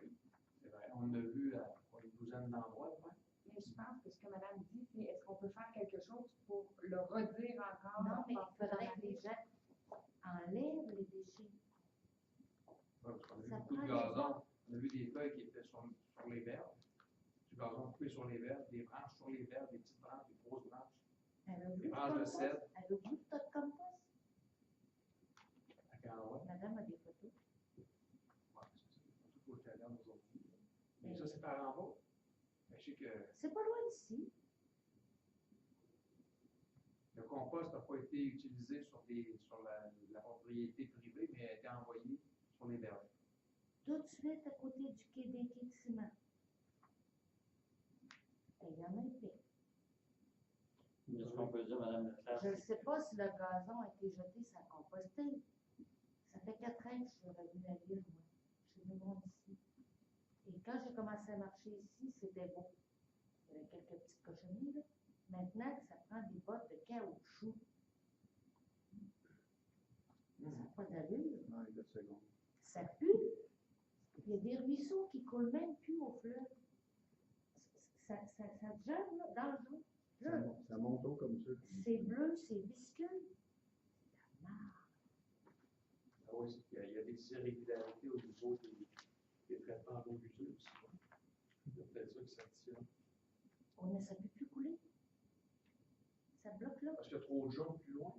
[SPEAKER 6] Oui, c'est vrai. On a vu à une douzaine d'endroits. Ouais.
[SPEAKER 5] Mais je pense que ce que Madame dit, c'est est-ce qu'on peut faire quelque chose pour le redire encore?
[SPEAKER 7] Non, mais il faudrait que les gens enlèvent les déchets.
[SPEAKER 6] Ouais, parce qu'on a vu
[SPEAKER 7] Ça
[SPEAKER 6] beaucoup de
[SPEAKER 7] prend
[SPEAKER 6] gazon. On a vu des feuilles qui étaient sur les berges. Du gazon coupé sur les berges, des branches sur les berges, des petites branches, des grosses branches.
[SPEAKER 7] Elle a
[SPEAKER 6] Des
[SPEAKER 7] vu le
[SPEAKER 6] branches de
[SPEAKER 7] compost.
[SPEAKER 6] cèdre.
[SPEAKER 7] Elle a vu le tas de compost.
[SPEAKER 6] À quel endroit?
[SPEAKER 7] Madame a des photos.
[SPEAKER 6] Ouais, c'est faut que je regarde aujourd'hui. Mais ça, c'est par en bas. Mais je sais que
[SPEAKER 7] C'est pas loin d'ici.
[SPEAKER 6] le compost n'a pas été utilisé sur la propriété privée, mais a été envoyé sur les berges.
[SPEAKER 7] Tout de suite à côté du quai des quais de ciment. Et il y en a été.
[SPEAKER 1] ce qu'on peut dire, Mme Leclerc,
[SPEAKER 7] Je ne sais pas si le gazon a été jeté sans composter. Ça fait 4 ans que je suis revenue à l'île, moi. Je suis venue ici. Et quand j'ai commencé à marcher ici, c'était beau. Il y avait quelques petites cochonneries, là. Maintenant, ça prend des bottes de caoutchouc. Ça n'a pas d'allure.
[SPEAKER 2] Ouais, 2 secondes.
[SPEAKER 7] Ça pue. Il y a des ruisseaux qui coulent même plus au fleuve. Ça gèle, là, dans le jour.
[SPEAKER 2] Ça monte haut comme ça.
[SPEAKER 7] C'est bleu, c'est visqueux. C'est la marre.
[SPEAKER 6] Ah oui, il y a des irrégularités au niveau des traitements d'eau usée aussi. C'est peut-être ça qui s'additionne.
[SPEAKER 7] Oh, mais ça ne peut plus couler. Ça bloque là.
[SPEAKER 6] Parce qu'il y a trop de gens plus loin.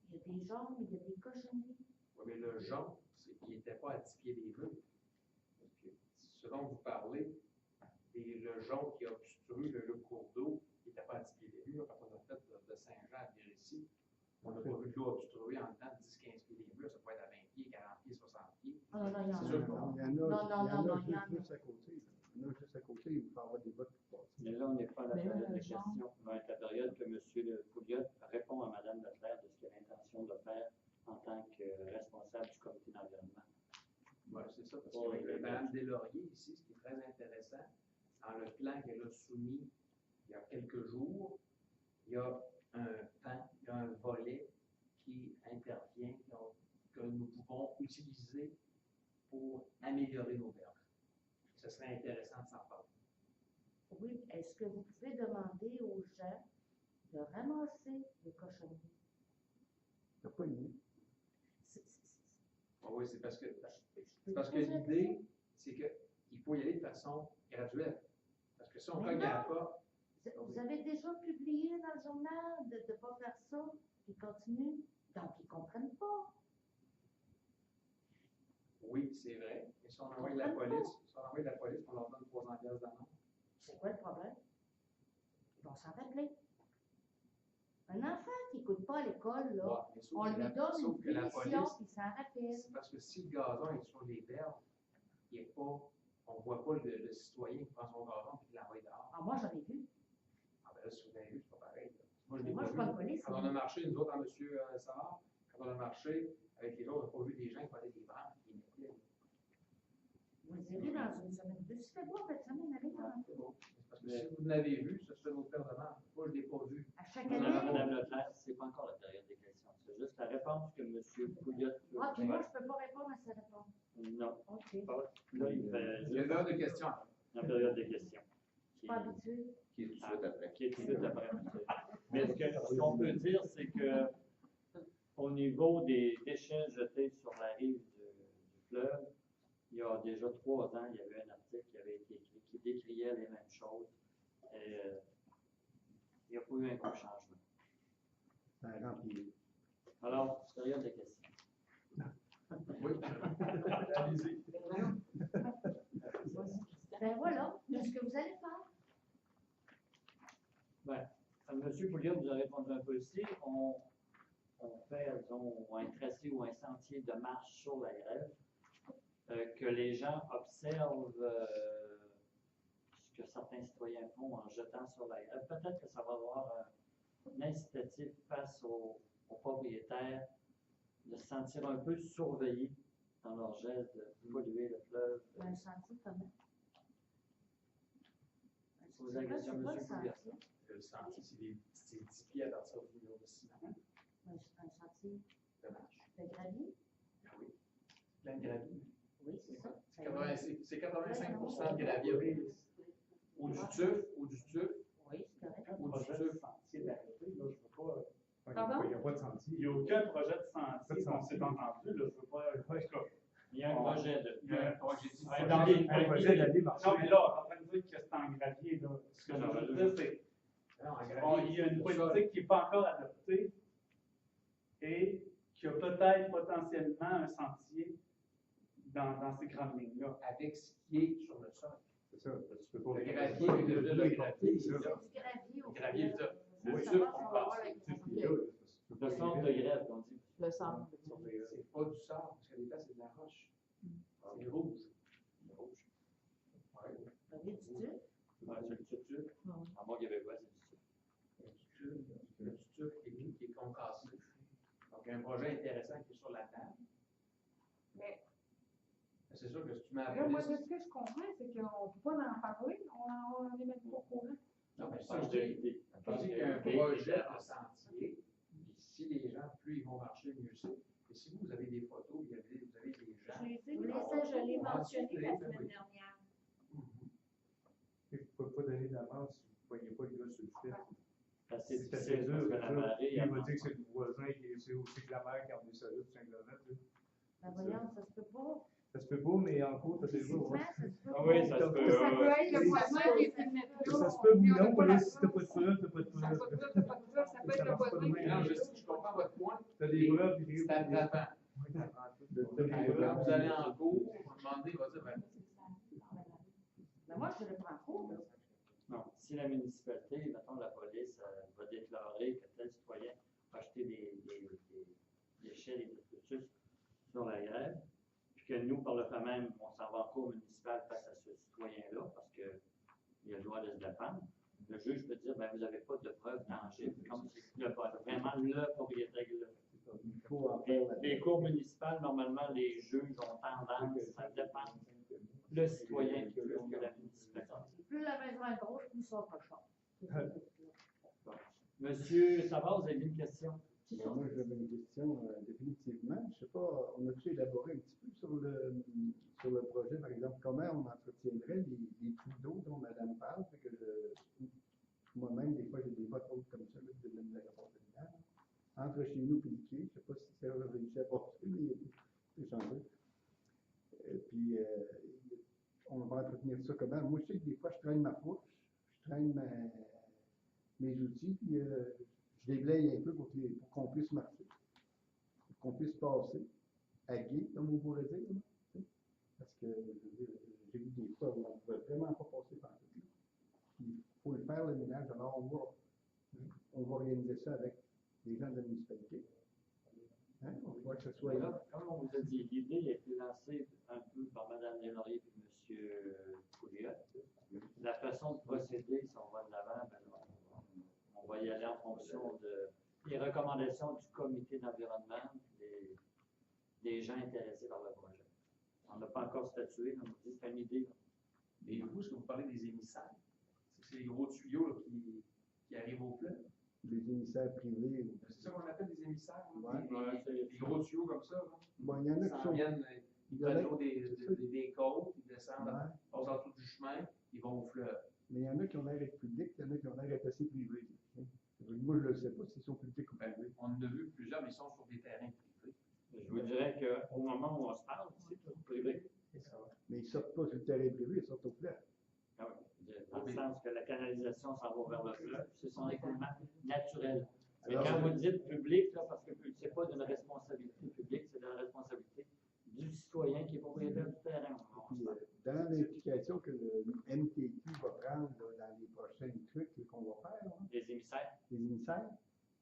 [SPEAKER 7] Il y a des jaunes, il y a des cochonneries.
[SPEAKER 6] Oui, mais le jaune, il n'était pas à 10 pieds des murs. Parce que ce dont vous parlez, le jaune qui obstrue le cours d'eau, il n'était pas à 10 pieds des murs. Quand on a fait de Saint-Jean à Vérécy, on n'a pas vu de l'eau obstruée en dedans de 10-15 pieds des murs. Ça peut être à 20 pieds, 40 pieds, 60 pieds.
[SPEAKER 7] Oh non, non, il y en
[SPEAKER 6] C'est
[SPEAKER 7] a.
[SPEAKER 6] sûr que
[SPEAKER 2] Il y en a,
[SPEAKER 7] Non, non,
[SPEAKER 2] il y en
[SPEAKER 7] non,
[SPEAKER 2] a
[SPEAKER 7] il y en a.
[SPEAKER 2] juste à côté. Il y en a juste à côté, il faut avoir des bottes pour passer.
[SPEAKER 1] mais là, on n'est pas à la
[SPEAKER 3] Mais là,
[SPEAKER 1] période de
[SPEAKER 3] le
[SPEAKER 1] questions. On va être à la période que M. Pouliot répond à Mme Leclerc de ce qu'il a l'intention de faire en tant que responsable du comité d'environnement.
[SPEAKER 6] Oui, c'est ça. Parce qu'avec Mme Deslauriers ici, ce qui est très intéressant, dans le plan qu'elle a soumis il y a quelques jours, il y a un pan, il y a un volet qui intervient, que nous pouvons utiliser pour améliorer nos berges. Ce serait intéressant de s'en parler.
[SPEAKER 7] Oui, est-ce que vous pouvez demander aux gens de ramasser les cochonneries?
[SPEAKER 2] T'as pas une
[SPEAKER 6] Ah oui, c'est parce que,
[SPEAKER 7] Je
[SPEAKER 6] parce que
[SPEAKER 7] peux poser la
[SPEAKER 6] l'idée, c'est qu'il faut y aller de façon graduelle. Parce que si on
[SPEAKER 7] Mais
[SPEAKER 6] cogne à
[SPEAKER 7] non.
[SPEAKER 6] pas,
[SPEAKER 7] Vous avez déjà publié dans le journal de ne pas faire ça, ils continuent, donc ils ne comprennent pas.
[SPEAKER 6] oui, c'est vrai. Mais si on envoie de la police, on leur donne 300 pièces d'amende.
[SPEAKER 7] C'est quoi le problème? Ils vont s'en rappeler.
[SPEAKER 9] Un enfant qui n'écoute pas à l'école, là,
[SPEAKER 6] Ouais, mais sauf
[SPEAKER 9] on
[SPEAKER 6] que
[SPEAKER 9] lui
[SPEAKER 6] la-
[SPEAKER 9] donne
[SPEAKER 6] sauf
[SPEAKER 9] une
[SPEAKER 6] que la
[SPEAKER 9] punition,
[SPEAKER 6] police,
[SPEAKER 9] puis il s'en rappelle.
[SPEAKER 6] c'est parce que si le gazon est sur les berges, il est pas, on voit pas le citoyen qui prend son gazon et qui l'envoie dehors.
[SPEAKER 9] Ah, moi, j'en ai vu.
[SPEAKER 6] Ah ben là, si vous avez vu, c'est pas pareil. Là. Moi, je l'ai
[SPEAKER 9] Moi,
[SPEAKER 6] pas
[SPEAKER 9] je suis pas
[SPEAKER 6] vu.
[SPEAKER 9] police.
[SPEAKER 6] Quand on a marché, nous autres, en monsieur Savard, quand on a marché avec les autres, on n'a pas vu des gens qui prenaient des branches et qui les mettaient.
[SPEAKER 9] Vous irez dans une semaine. Tu fais beau cette semaine, allez dans
[SPEAKER 6] C'est bon. Parce que si vous l'avez vu, c'est notre paire de marques. Moi, je ne l'ai pas vu.
[SPEAKER 9] à chaque
[SPEAKER 1] Madame
[SPEAKER 9] année.
[SPEAKER 1] Madame Leclerc, c'est pas encore la période des questions. C'est juste la réponse que M. Pouliot.
[SPEAKER 9] Ah, puis moi, je ne peux pas répondre à cette réponse.
[SPEAKER 1] Non.
[SPEAKER 9] OK.
[SPEAKER 1] Pas. Là, il fait
[SPEAKER 6] Il y a
[SPEAKER 1] juste
[SPEAKER 6] l'heure de questions.
[SPEAKER 1] la période des questions. Qui,
[SPEAKER 9] Pas habitué.
[SPEAKER 8] Qui est tout de suite après.
[SPEAKER 1] qui est tout de suite après. Mais ce qu'on peut dire, c'est que au niveau des déchets jetés sur la rive du fleuve, il y a déjà 3 ans, il y avait un article qui avait été écrit qui décriait les mêmes choses. Et il n'y a pas eu un gros changement.
[SPEAKER 2] Ça a rempli.
[SPEAKER 1] Alors, période de questions.
[SPEAKER 6] Oui. Allez-y.
[SPEAKER 9] Ben voilà, c'est ce que vous allez faire.
[SPEAKER 1] Ben, M. Pouliot vous a répondu un peu aussi. On fait, disons, un tracé ou un sentier de marche sur la grève, que les gens observent ce que certains citoyens font en jetant sur la grève. Peut-être que ça va avoir un incitatif face aux propriétaires de se sentir un peu surveillés dans leur geste de polluer le fleuve.
[SPEAKER 9] Un sentier comment?
[SPEAKER 1] Posez la question à
[SPEAKER 9] C'est quoi
[SPEAKER 1] M.
[SPEAKER 9] le
[SPEAKER 1] Pouliot.
[SPEAKER 9] sentier?
[SPEAKER 6] Le sentier, c'est 10 pieds à partir du mur de ciment.
[SPEAKER 9] Un sentier
[SPEAKER 6] De marche.
[SPEAKER 9] de gravier?
[SPEAKER 6] Ah oui. Plein de gravier.
[SPEAKER 9] Oui, c'est ça.
[SPEAKER 6] C'est 85% de gravier. Ou du tuf,
[SPEAKER 9] Oui, c'est correct.
[SPEAKER 4] Un projet de sentier d'arrêté, là, je veux pas.
[SPEAKER 3] Pardon?
[SPEAKER 2] Il n'y a pas de sentier.
[SPEAKER 4] Il n'y a aucun projet de sentier qu'on s'est entendu, là, je veux pas. En tout cas,
[SPEAKER 1] Il y a un projet de.
[SPEAKER 4] il y a un
[SPEAKER 6] J'ai dit
[SPEAKER 4] Ouais,
[SPEAKER 6] dans
[SPEAKER 4] dans
[SPEAKER 6] les-
[SPEAKER 4] les-
[SPEAKER 2] Un projet d'aller marcher.
[SPEAKER 4] Non, mais là, on est en train de dire que c'est en gravier, là. Ce que je veux dire, c'est
[SPEAKER 6] Non, en
[SPEAKER 4] il
[SPEAKER 6] gravier,
[SPEAKER 4] y a une
[SPEAKER 6] le sol.
[SPEAKER 4] politique qui n'est pas encore adoptée et qui a peut-être potentiellement un sentier dans ces grandes lignes-là.
[SPEAKER 6] Avec ce qui est sur le sol.
[SPEAKER 2] C'est ça. Tu peux pas.
[SPEAKER 6] Le gravier, le gravier,
[SPEAKER 2] c'est
[SPEAKER 6] c'est
[SPEAKER 2] ça.
[SPEAKER 6] ça.
[SPEAKER 9] Du gravier au
[SPEAKER 6] Le gravier,
[SPEAKER 9] fleuve.
[SPEAKER 6] le
[SPEAKER 9] Oui,
[SPEAKER 6] tuf,
[SPEAKER 9] ça va,
[SPEAKER 6] on
[SPEAKER 9] on va voir
[SPEAKER 6] passe.
[SPEAKER 9] la
[SPEAKER 2] Tu
[SPEAKER 9] grève.
[SPEAKER 2] es là, tu peux
[SPEAKER 1] Le
[SPEAKER 2] pas
[SPEAKER 1] centre de
[SPEAKER 2] gérer.
[SPEAKER 1] grève, on dit.
[SPEAKER 3] Le centre.
[SPEAKER 6] C'est pas du sable, parce que des fois, c'est de la roche. C'est rouge.
[SPEAKER 1] C'est rouge.
[SPEAKER 6] Ouais.
[SPEAKER 9] Le gravier du Dieu.
[SPEAKER 1] Ouais, c'est le tutu. En bon québécois, c'est du tutu.
[SPEAKER 6] Il y a du tuf qui est concassé. Donc, il y a un projet intéressant qui est sur la table.
[SPEAKER 5] Mais
[SPEAKER 6] C'est sûr que si tu mets à
[SPEAKER 5] là, moi,
[SPEAKER 6] la
[SPEAKER 5] de ce que je comprends, c'est qu'on ne peut pas en parler, on n'est même pas au courant.
[SPEAKER 6] Non, mais
[SPEAKER 1] Pas
[SPEAKER 6] ça,
[SPEAKER 1] de
[SPEAKER 6] je dis
[SPEAKER 1] vérité.
[SPEAKER 6] je dis qu'il y a un projet de sentier. Puis si les gens, plus ils vont marcher, mieux c'est. Et si vous avez des photos, vous avez des gens.
[SPEAKER 3] Je les ai
[SPEAKER 9] Oui,
[SPEAKER 3] laissés,
[SPEAKER 9] ça,
[SPEAKER 3] je l'ai
[SPEAKER 6] Ah,
[SPEAKER 3] mentionné
[SPEAKER 6] tu
[SPEAKER 3] la
[SPEAKER 6] l'as,
[SPEAKER 3] semaine
[SPEAKER 6] oui.
[SPEAKER 3] dernière.
[SPEAKER 6] Mhm.
[SPEAKER 2] Vous ne pouvez pas donner d'avance si vous ne voyez pas le gars sur le fait.
[SPEAKER 1] C'est assez
[SPEAKER 2] C'est assez
[SPEAKER 1] difficile
[SPEAKER 2] dur.
[SPEAKER 1] parce que la marée,
[SPEAKER 2] Il
[SPEAKER 1] elle
[SPEAKER 2] va dire que
[SPEAKER 1] monte.
[SPEAKER 2] c'est le voisin qui est aussi que la mère qui a emmené ça là, tout simplement.
[SPEAKER 9] Ben voyons, ça se peut pas.
[SPEAKER 2] Ça se peut pas, mais en cours, ça se peut
[SPEAKER 9] Physiquement,
[SPEAKER 2] pas.
[SPEAKER 9] ça se peut
[SPEAKER 1] Ah
[SPEAKER 9] pas.
[SPEAKER 1] oui, ça se peut.
[SPEAKER 5] Ça peut être le voisin qui est filmé plus
[SPEAKER 2] Ça
[SPEAKER 5] haut,
[SPEAKER 2] se peut ou
[SPEAKER 5] puis on n'a
[SPEAKER 2] non,
[SPEAKER 5] pas
[SPEAKER 2] là,
[SPEAKER 5] la
[SPEAKER 2] si t'as pas de
[SPEAKER 5] preuve.
[SPEAKER 2] preuve, t'as pas de
[SPEAKER 5] Ça peut
[SPEAKER 2] preuve.
[SPEAKER 5] pas, t'as pas de preuve, ça peut
[SPEAKER 2] Ça
[SPEAKER 5] être le
[SPEAKER 2] marche pas
[SPEAKER 5] voisin
[SPEAKER 2] de
[SPEAKER 5] qui
[SPEAKER 2] même.
[SPEAKER 6] Non,
[SPEAKER 5] est
[SPEAKER 6] je comprends votre point.
[SPEAKER 2] T'as des preuves, puis
[SPEAKER 6] C'est attrapant. Quand vous allez en cours, à un moment donné, il va dire, ben,
[SPEAKER 9] Mais moi, je le prends en cours, là.
[SPEAKER 1] Non, si la municipalité, mettons la police, va déclarer que tel citoyen a acheté des déchets, des détritus sur la grève, puis que nous, par le fait même, on s'en va en cours municipal face à ce citoyen-là, parce qu'il a le droit de se défendre, le juge peut dire, ben, vous n'avez pas de preuves tangibles, comme c'est vraiment le propriétaire qui l'a fait.
[SPEAKER 2] Il faut en
[SPEAKER 1] Les,
[SPEAKER 2] faire
[SPEAKER 1] les cours municipales, normalement, les juges ont tendance à défendre le citoyen plus que la municipalité.
[SPEAKER 9] Plus la maison est grosse, plus ça va cher. C'est ça que je veux dire.
[SPEAKER 1] Monsieur Savard, vous avez une question?
[SPEAKER 2] Moi, j'avais une question définitivement. Je sais pas, on a-tu élaboré un petit peu sur le projet, par exemple, comment on entretiendrait les trous d'eau dont Madame parle, fait que moi-même, des fois, j'ai des bottes hautes comme ça, là, de la dedans. Entre chez nous et le quai, je ne sais pas si ça va réussir à passer, mais c'est changé. Puis, on va entretenir ça comment? Moi, je sais que des fois, je traîne ma fourche, je traîne mes outils, puis je déblaye un peu pour qu'on puisse marcher, pour qu'on puisse passer à gué, comme on pourrait dire. Là, tu sais. Parce que je veux dire, j'ai vu des fois où on ne pouvait vraiment pas passer par là. Il faut le faire, le ménage. Alors, on va organiser ça avec les gens de la municipalité. Hein? On voit que ce soit...
[SPEAKER 1] Là, comme on vous a dit, l'idée a été lancée un peu par Mme Deslauriers et M. Pouliot. La façon de procéder, si on va de l'avant, ben, on va y aller en fonction des recommandations du comité d'environnement des gens intéressés par le projet. On n'a pas encore statué, mais on dit que c'est une idée.
[SPEAKER 6] Et vous, est-ce que vous parlez des émissaires? C'est les gros tuyaux là, qui arrivent au fleuve?
[SPEAKER 2] Les émissaires privés.
[SPEAKER 6] C'est ça qu'on appelle des émissaires?
[SPEAKER 2] Ouais.
[SPEAKER 6] Des gros tuyaux comme ça? Là.
[SPEAKER 2] Bon, il y en a qui
[SPEAKER 6] Ils
[SPEAKER 2] sont...
[SPEAKER 6] viennent, ils
[SPEAKER 2] Il y en a-
[SPEAKER 6] prennent l'eau des côtes, ils descendent,
[SPEAKER 2] Ouais.
[SPEAKER 6] passent en dessous du chemin, ils vont au fleuve.
[SPEAKER 2] Mais il y en a qui ont l'air d'être publics, il y en a qui ont l'air d'être assez privés. Moi, je ne sais pas s'ils sont publics ou privés.
[SPEAKER 6] On en a vu plusieurs, mais ils sont sur des terrains privés.
[SPEAKER 1] Je vous dirais qu'au moment où on se parle, c'est tout privé.
[SPEAKER 2] Mais ils ne sortent pas sur le terrain privé, ils sortent au fleuve.
[SPEAKER 1] Ah oui. Dans le sens que la canalisation s'en va vers le fleuve, c'est son écoulement naturel. Mais
[SPEAKER 2] Alors,
[SPEAKER 1] quand vous dites public, là, parce que ce n'est pas d'une responsabilité publique, c'est de la responsabilité du citoyen qui est propriétaire du terrain.
[SPEAKER 2] Puis, dans l'implication que le MTQ va prendre là, dans les prochains trucs qu'on va faire, là,
[SPEAKER 1] Les émissaires.
[SPEAKER 2] les émissaires,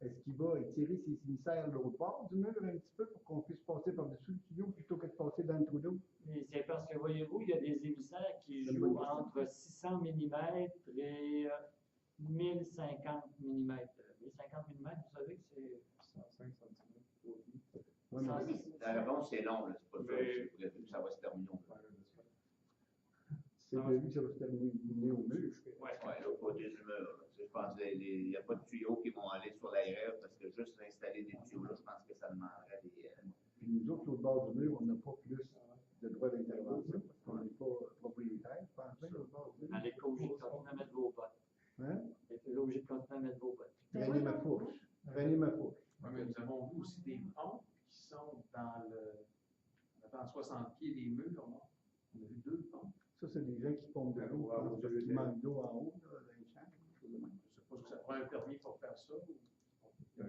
[SPEAKER 2] est-ce qu'il va étirer ses émissaires de l'autre bord du mur un petit peu pour qu'on puisse passer par-dessus le tuyau plutôt que de passer dans le trou d'eau?
[SPEAKER 1] Et c'est parce que, voyez-vous, il y a des émissaires qui
[SPEAKER 2] C'est une
[SPEAKER 1] jouent
[SPEAKER 2] bonne question.
[SPEAKER 1] entre 600 mm et 1050 mm. 1050 mm, vous savez que c'est...
[SPEAKER 4] 105 cm.
[SPEAKER 2] Ouais, mais
[SPEAKER 8] La réponse, c'est non, là, c'est pas ça.
[SPEAKER 1] Mais-
[SPEAKER 8] C'est prévu que ça va se terminer au fleuve.
[SPEAKER 2] c'est prévu que ça va se terminer au mur.
[SPEAKER 1] Ouais.
[SPEAKER 8] Ouais, là, pas des humeurs. Là. Je pense qu'il n'y a pas de tuyaux qui vont aller sur l'aéreur parce que juste installer des tuyaux là, je pense que ça demanderait des.
[SPEAKER 2] Puis nous autres, l'autre bord du mur, on n'a pas plus de droit d'intervention parce qu'on n'est pas propriétaire, je pense bien, l'autre bord du mur.
[SPEAKER 1] Allez, pas obligé de continuer à mettre vos bottes.
[SPEAKER 2] Hein?
[SPEAKER 1] Vous êtes obligé de continuer à mettre vos bottes.
[SPEAKER 2] Traîner ma fourche. Traîner ma fourche.
[SPEAKER 6] Ouais, mais nous avons vu aussi des pompes qui sont dans dans 60 pieds des murs. Non? On a vu 2 pompes.
[SPEAKER 2] Ça, c'est des gens qui pompent de l'eau, je pense, parce qu'il manque d'eau en haut, là, dans les champs.
[SPEAKER 6] Je ne sais pas si ça prend un permis pour faire ça.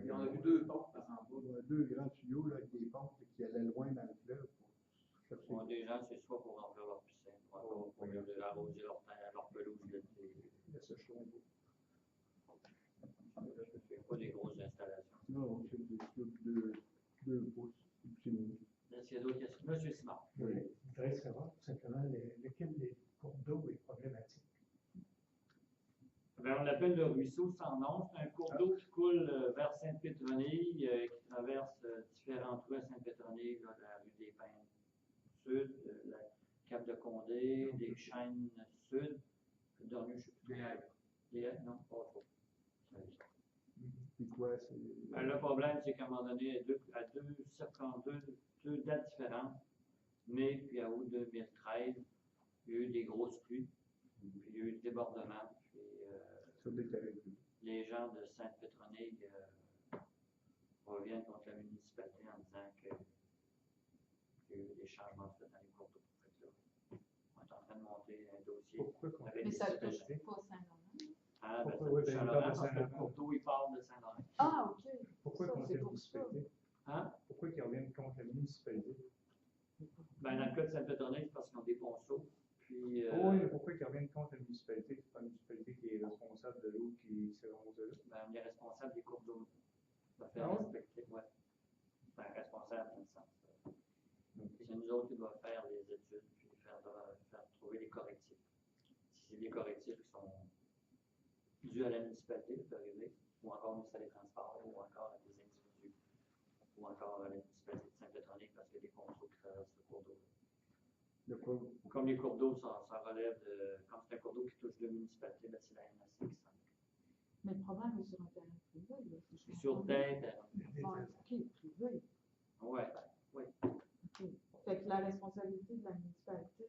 [SPEAKER 6] Et on a vu 2 pompes par en bas.
[SPEAKER 2] Il y a deux grands tuyaux là, avec des pompes qui allaient loin dans le fleuve pour chercher.
[SPEAKER 1] Bon, des gens, c'est soit pour remplir leur piscine, soit pour arroser leur terre, leur pelouse l'été.
[SPEAKER 2] C'est chaud.
[SPEAKER 1] C'est pas des grosses installations.
[SPEAKER 2] Non, c'est des trucs de 2 pouces. C'est une-
[SPEAKER 1] Est-ce qu'il y a d'autres questions? Monsieur Simard.
[SPEAKER 10] Oui, je voudrais savoir tout simplement lequel des cours d'eau est problématique.
[SPEAKER 1] Ben, on l'appelle le ruisseau sans nom. C'est un cours d'eau qui coule vers Sainte-Pétronille, qui traverse différentes rues à Sainte-Pétronille, là, la rue des Pins Sud, la Cap de Condé, des Chênes Sud, le dernier, je sais plus. Les Haies, non, pas trop.
[SPEAKER 2] Puis quoi, c'est...
[SPEAKER 1] Ben, le problème, c'est qu'à un moment donné, à deux dates différentes, mai puis à août 2013, il y a eu des grosses pluies, puis il y a eu des débordements, puis
[SPEAKER 2] sur des terrains privés.
[SPEAKER 1] les gens de Sainte-Pétronille reviennent contre la municipalité en disant qu'il y a eu des changements faits dans les cours d'eau. Fait que là, on est en train de monter un dossier
[SPEAKER 10] Pourquoi qu'on
[SPEAKER 1] avec
[SPEAKER 3] Mais
[SPEAKER 1] les
[SPEAKER 3] ça ne touche
[SPEAKER 1] citoyens.
[SPEAKER 3] pas Saint-Laurent.
[SPEAKER 1] Ah, ben,
[SPEAKER 10] Pourquoi,
[SPEAKER 1] ça touche
[SPEAKER 10] oui, ben, il
[SPEAKER 1] Saint-Laurent
[SPEAKER 10] parle de
[SPEAKER 1] parce que le
[SPEAKER 10] Saint-Laurent.
[SPEAKER 1] cours d'eau, il part de Saint-Laurent.
[SPEAKER 3] Ah, OK.
[SPEAKER 10] Pourquoi
[SPEAKER 3] Ça,
[SPEAKER 10] contre
[SPEAKER 3] c'est
[SPEAKER 10] la
[SPEAKER 3] pour ça.
[SPEAKER 10] municipalité?
[SPEAKER 1] Hein?
[SPEAKER 10] Pourquoi qu'ils reviennent contre la municipalité?
[SPEAKER 1] Ben, dans le cas de Sainte-Pétronille, c'est parce qu'ils ont des ponceaux. Puis,
[SPEAKER 10] Oui, mais pourquoi qu'ils reviennent contre la municipalité? C'est pas la municipalité qui est responsable de l'eau qui s'éronge de là.
[SPEAKER 1] ben, on est responsable des cours d'eau. On va
[SPEAKER 10] Ah
[SPEAKER 1] faire
[SPEAKER 10] ouais?
[SPEAKER 1] respecter, ouais. Ben, responsable dans le sens. C'est nous autres qui devons faire les études, puis faire trouver les correctifs. Si c'est des correctifs qui sont dus à la municipalité, ça peut arriver, ou encore au ministère des Transports, ou encore à des individus, ou encore à la municipalité de Sainte-Pétronille, parce qu'il y a des ponceaux qui traversent le cours d'eau.
[SPEAKER 2] De quoi?
[SPEAKER 1] Comme les cours d'eau, ça relève de. Comme c'est un cours d'eau qui touche deux municipalités, ben, c'est la MAC qui s'en occupe.
[SPEAKER 11] Mais le problème est sur un terrain privé. Là, si je
[SPEAKER 1] Et sur
[SPEAKER 11] comprends
[SPEAKER 1] tête,
[SPEAKER 11] bien. Ouais, OK, privé.
[SPEAKER 1] ouais, oui.
[SPEAKER 11] OK. Fait que la responsabilité de la municipalité,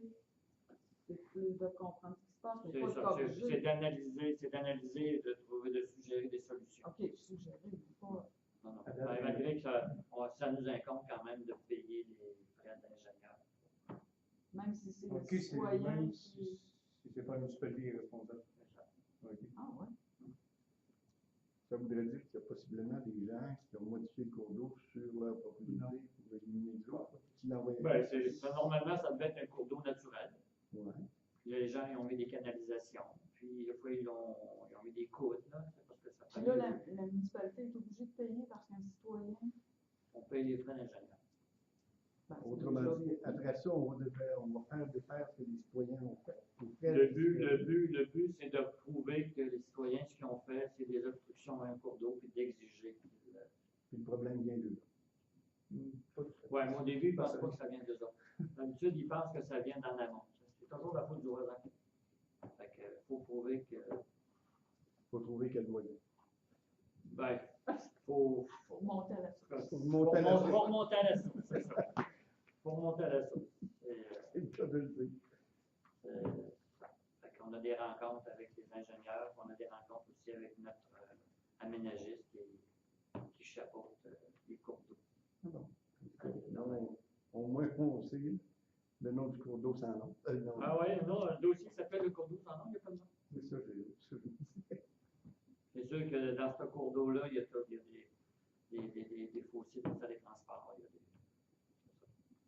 [SPEAKER 11] c'est plus de comprendre ce qui se passe, mais
[SPEAKER 1] C'est
[SPEAKER 11] pas de
[SPEAKER 1] ça,
[SPEAKER 11] corriger.
[SPEAKER 1] c'est d'analyser et de trouver, de suggérer des solutions.
[SPEAKER 11] OK, suggérer, pas.
[SPEAKER 1] Non, non. Ben, malgré que ça nous incombe quand même de payer les frais d'ingénieur.
[SPEAKER 11] Même si c'est
[SPEAKER 10] OK,
[SPEAKER 11] le
[SPEAKER 10] c'est
[SPEAKER 11] citoyen
[SPEAKER 10] même
[SPEAKER 11] qui.
[SPEAKER 10] si c'est pas la municipalité qui est responsable.
[SPEAKER 1] C'est ça.
[SPEAKER 10] OK.
[SPEAKER 11] Ah, ouais.
[SPEAKER 2] Ça voudrait dire qu'il y a possiblement des gens qui ont modifié le cours d'eau sur leur propriété pour éliminer de l'eau, qui l'envoyaient.
[SPEAKER 1] Ben, normalement, ça devait être un cours d'eau naturel.
[SPEAKER 2] Ouais.
[SPEAKER 1] Les gens ils ont mis des canalisations, puis des fois, ils ont mis des coudes, là, c'est parce que ça
[SPEAKER 11] Puis là, la municipalité est obligée de payer parce qu'un citoyen.
[SPEAKER 1] On paye les frais d'ingénieur.
[SPEAKER 11] Ben, c'est
[SPEAKER 2] Autrement
[SPEAKER 11] déjà-
[SPEAKER 2] dit, après ça, on va faire défaire ce que les citoyens ont fait.
[SPEAKER 1] Le but, c'est de prouver que les citoyens, ce qu'ils ont fait, c'est des obstructions à un cours d'eau, puis d'exiger.
[SPEAKER 2] Puis le problème vient d'eux.
[SPEAKER 1] Oui, mais au début, ils ne pensent pas que ça vient d'eux autres. D'habitude, ils pensent que ça vient d'en amont. C'est toujours la faute du voisin. Fait que, faut prouver que.
[SPEAKER 2] Faut trouver quel moyen.
[SPEAKER 1] Ben, faut.
[SPEAKER 11] Faut monter à la source.
[SPEAKER 2] Faut remonter à la source.
[SPEAKER 1] Faut remonter à la source, c'est ça. Faut remonter à la source.
[SPEAKER 2] C'est le cas de le dire.
[SPEAKER 1] Fait qu'on a des rencontres avec les ingénieurs, on a des rencontres aussi avec notre aménagiste qui chapeaute les cours d'eau.
[SPEAKER 2] Ah bon. Non, au moins, on sait le nom du cours d'eau sans nom. Non.
[SPEAKER 1] Ah oui, non, le dossier s'appelle le cours d'eau sans nom, il n'y a pas de nom.
[SPEAKER 2] C'est ça, j'ai
[SPEAKER 1] C'est sûr que dans ce cours d'eau-là, il y a des fossiles de salle de transport. Il y a des...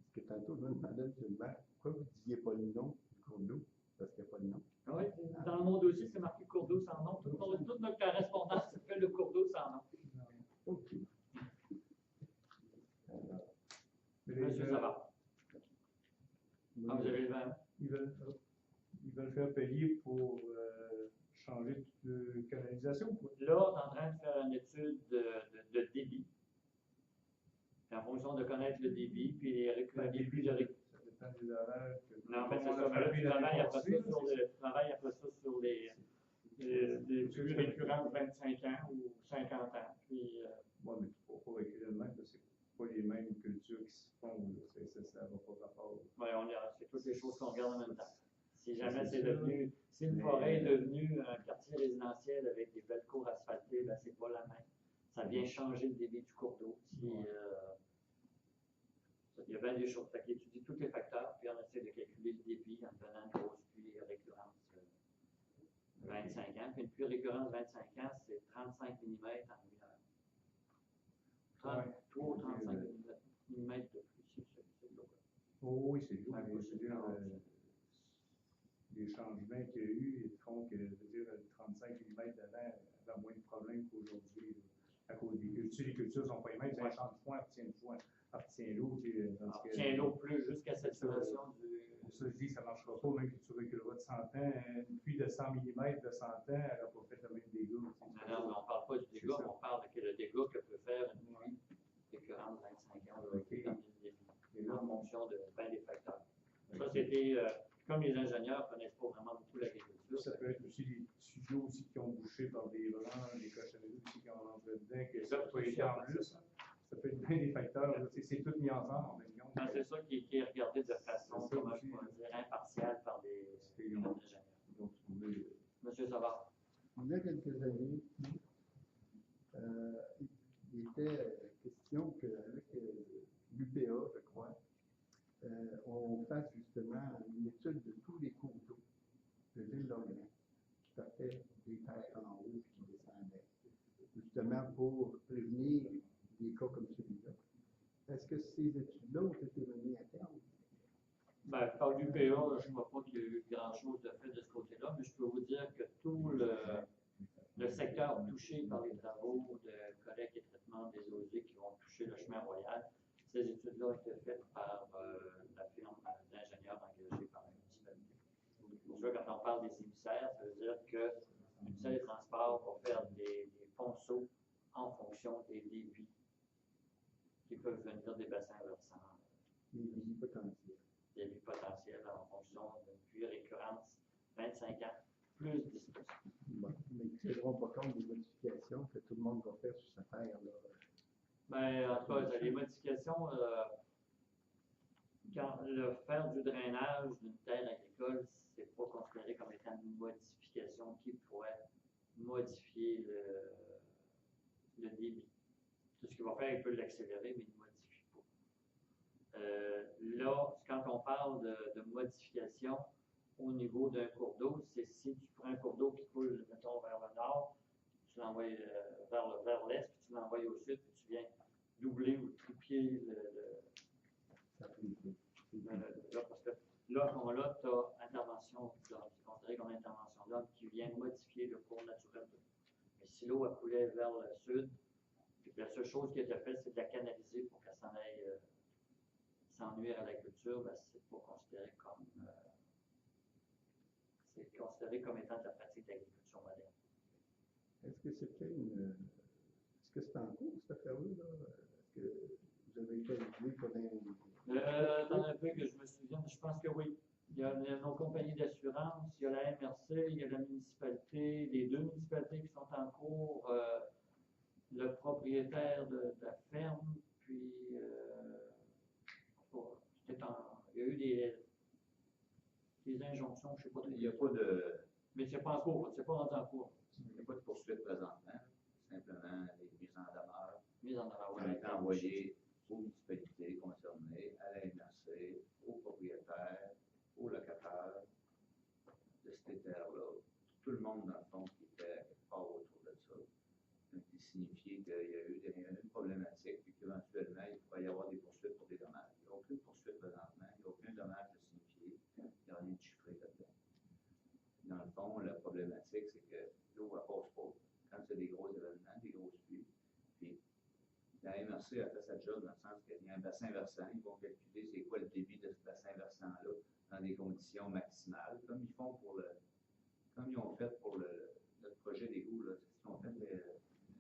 [SPEAKER 2] Parce que tantôt, je me demandais, pourquoi vous ne disiez pas le nom du cours d'eau? Parce qu'il n'y a pas de nom.
[SPEAKER 1] Ah oui, dans mon dossier, c'est marqué cours d'eau sans nom. Toute notre correspondance s'appelle le cours d'eau sans nom.
[SPEAKER 2] OK.
[SPEAKER 1] Monsieur, ça va. Ah, vous avez le vent.
[SPEAKER 10] Ils veulent faire payer pour changer de canalisation, quoi.
[SPEAKER 1] Là, on est en train de faire une étude de débit. Puis en fonction de connaître le débit, puis les débits de
[SPEAKER 10] Ça dépend des horaires.
[SPEAKER 1] Non, mais c'est ça. Mais là, tu travailles après ça sur les plus récurrents de 25 ans ou 50 ans. Puis,
[SPEAKER 10] Oui, mais il faut reculer le même, parce que c'est pas les mêmes cultures qui se font. Ça va pas rapport.
[SPEAKER 1] c'est toutes les choses qu'on regarde en même temps. Si jamais
[SPEAKER 10] C'est
[SPEAKER 1] c'est
[SPEAKER 10] sûr.
[SPEAKER 1] devenu, si une forêt est devenue un quartier résidentiel avec des belles cours asphaltées, ben c'est pas la même. Ça vient changer le débit du cours d'eau. Il y a bien des choses. Fait qu'il étudie tous les facteurs, puis on essaie de calculer le débit en donnant une grosse pluie récurrence 25 ans. Puis une pluie récurrence 25 ans, c'est 35 mm en 1 heure. 33 ou 35 mm de pluie, c'est lourd.
[SPEAKER 10] Oh, oui, c'est lourd.
[SPEAKER 1] Ouais,
[SPEAKER 10] Mais
[SPEAKER 1] moi,
[SPEAKER 10] je veux dire, les changements qu'il y a eu, ils font que, je veux dire, 35 mm d'avant avait moins de problèmes qu'aujourd'hui. À cause des cultures, les cultures sont pas les mêmes. Ça change de foin, retient l'eau.
[SPEAKER 1] Retient l'eau plus jusqu'à saturation du.
[SPEAKER 10] Pour ça, je dis que ça ne marchera pas, même que tu reculeras de 100 ans. Une pluie de 100 mm de 100 ans, elle n'a pas fait le même dégât.
[SPEAKER 1] Non, mais on ne parle pas du dégât, mais on parle de le dégât que peut faire une pluie récurrente 25 ans aujourd'hui comme il est en fonction de bien des facteurs. Ça, c'était, comme les ingénieurs ne connaissent pas vraiment beaucoup l'agriculture.
[SPEAKER 10] Ça peut être aussi des tuyaux aussi qui ont bouché par des branches, des cochonneries aussi qui ont rentré dedans, que ça peut être en plus. Ça peut être bien des facteurs. C'est tout mis ensemble en même temps.
[SPEAKER 1] Non, c'est ça qui est regardé de façon, comment je pourrais dire, impartiale par des ingénieurs. Monsieur Savard.
[SPEAKER 2] Il y a quelques années, il était question qu'avec l'UPA, je crois, on fasse justement une étude de tous les cours d'eau de l'île d'Orléans qui partaient des terres en haut et qui descendaient, justement pour prévenir des cas comme celui-là. Est-ce que ces études-là ont été menées à terme?
[SPEAKER 1] Ben, par l'UPA, je ne crois pas qu'il y a eu grand-chose de fait de ce côté-là, mais je peux vous dire que tout le secteur touché par les travaux de collecte et traitement des eaux usées qui vont toucher le chemin royal, ces études-là ont été faites par la firme d'ingénieurs engagée par la municipalité. Pour ça, quand on parle des émissaires, ça veut dire que le ministère des Transports va faire des ponceaux en fonction des débits qui peuvent venir des bassins versants.
[SPEAKER 2] Les débits potentiels.
[SPEAKER 1] Débit potentiel en fonction d'une pluie récurrence 25 ans, plus 10
[SPEAKER 2] Bon, mais ils ne tiendront pas compte des modifications que tout le monde va faire sur sa terre. Là.
[SPEAKER 1] Ben, en tout cas, les modifications, quand faire du drainage d'une terre agricole, c'est pas considéré comme étant une modification qui pourrait modifier le débit. Tout ce qu'il va faire, il peut l'accélérer, mais il ne modifie pas. Là, quand on parle de modification au niveau d'un cours d'eau, c'est si tu prends un cours d'eau qui coule, mettons, vers le nord, tu l'envoies vers l'est, puis tu l'envoies au sud, puis tu viens doubler ou tripler parce que là, à ce moment-là, tu as intervention d'homme. C'est considéré comme intervention d'homme qui vient modifier le cours naturel Mais si l'eau elle coulait vers le sud, puis que la seule chose qui a été faite, c'est de la canaliser pour qu'elle s'en aille sans nuire à la culture, ben, c'est pas considéré comme c'est considéré comme étant de la pratique d'agriculture moderne.
[SPEAKER 2] Est-ce que c'est en cours, cette affaire-là? Est-ce que vous avez été avisé pour
[SPEAKER 1] Dans un peu que je me souviens, je pense que oui. Il y a nos compagnies d'assurance, il y a la MRC, il y a la municipalité, les deux municipalités qui sont en cours, le propriétaire de la ferme, puis il y a eu des injonctions, je ne sais pas.
[SPEAKER 8] Il n'y a pas de.
[SPEAKER 1] Mais c'est pas en cours, c'est pas rendu en cours.
[SPEAKER 8] Il n'y a pas de poursuite présentement. Simplement les mises en demeure.
[SPEAKER 1] Mise en demeure,
[SPEAKER 8] Ont été envoyées aux municipalités concernées, à la MRC, aux propriétaires, aux locataires de cette terre-là. Tout le monde, dans le fond, qui était quelque part autour de ça. Donc, il signifiait qu'il y a eu une problématique et qu'éventuellement, il pourrait y avoir des poursuites pour des dommages. Il n'y a aucune poursuite présentement, il n'y a aucun dommage de signifier, il n'y a rien de chiffré là-dedans. Dans le fond, la problématique, c'est que l'eau, elle passe pas. Quand il y a des gros événements, des grosses pluies, puis la MRC a fait sa job dans le sens qu'il y a un bassin versant, ils vont calculer c'est quoi le débit de ce bassin versant-là dans des conditions maximales, comme ils font comme ils ont fait pour notre projet d'égout, là. Ils ont fait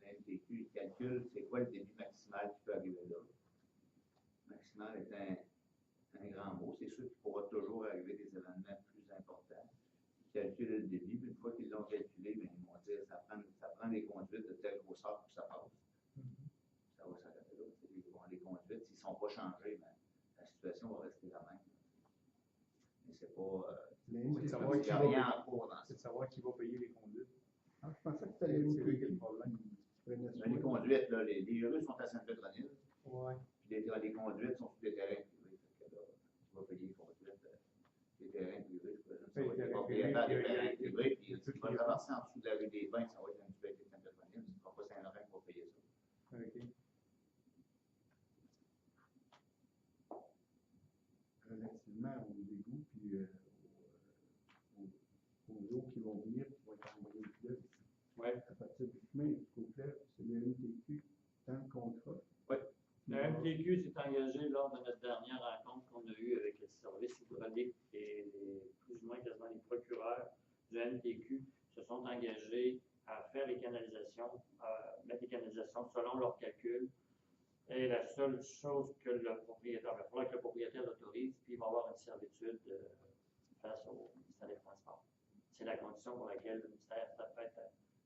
[SPEAKER 8] l'MTQ, ils calculent c'est quoi le débit maximal qui peut arriver là. Maximal est un grand mot, c'est sûr qu'il pourra toujours arriver des événements plus importants. Ils calculent le débit, puis une fois qu'ils l'ont calculé, bien, ils vont dire ça prend des conduites de telle grosseur pour que ça passe. Ça va s'arrêter là. Les conduites, s'ils ne sont pas changés, ben, la situation va rester la même. Mais c'est pas.
[SPEAKER 10] C'est de savoir qui va payer les conduites.
[SPEAKER 2] Ah, je pensais que c'était les
[SPEAKER 10] C'est lui qui a le problème.
[SPEAKER 8] Les conduites, là, les rues sont à Sainte-Pétronille.
[SPEAKER 10] Ouais.
[SPEAKER 8] Puis les conduites sont sur des terrains privés. Tu vas payer les conduites des terrains privés. Ça va être les propriétaires des terrains privés. Puis tu vas traverser en dessous de la rue des Bains, ça va être un petit peu de Sainte-Pétronille. Ce ne sera pas Saint-Laurent qui va payer ça.
[SPEAKER 10] OK.
[SPEAKER 2] Relativement aux égouts puis aux eaux qui vont venir, qui vont être envoyées au fleuve.
[SPEAKER 1] Ouais.
[SPEAKER 2] À partir du chemin jusqu'au fleuve, c'est le MTQ dans le contrat.
[SPEAKER 8] Oui.
[SPEAKER 1] Le MTQ s'est engagé lors de notre dernière rencontre qu'on a eue avec le service hydraulique et plus ou moins quasiment les procureurs du MTQ se sont engagés à faire les canalisations, à mettre les canalisations selon leurs calculs. Et la seule chose que le propriétaire, il va falloir que le propriétaire l'autorise, puis il va avoir une servitude face au ministère des Transports. C'est la condition pour laquelle le ministère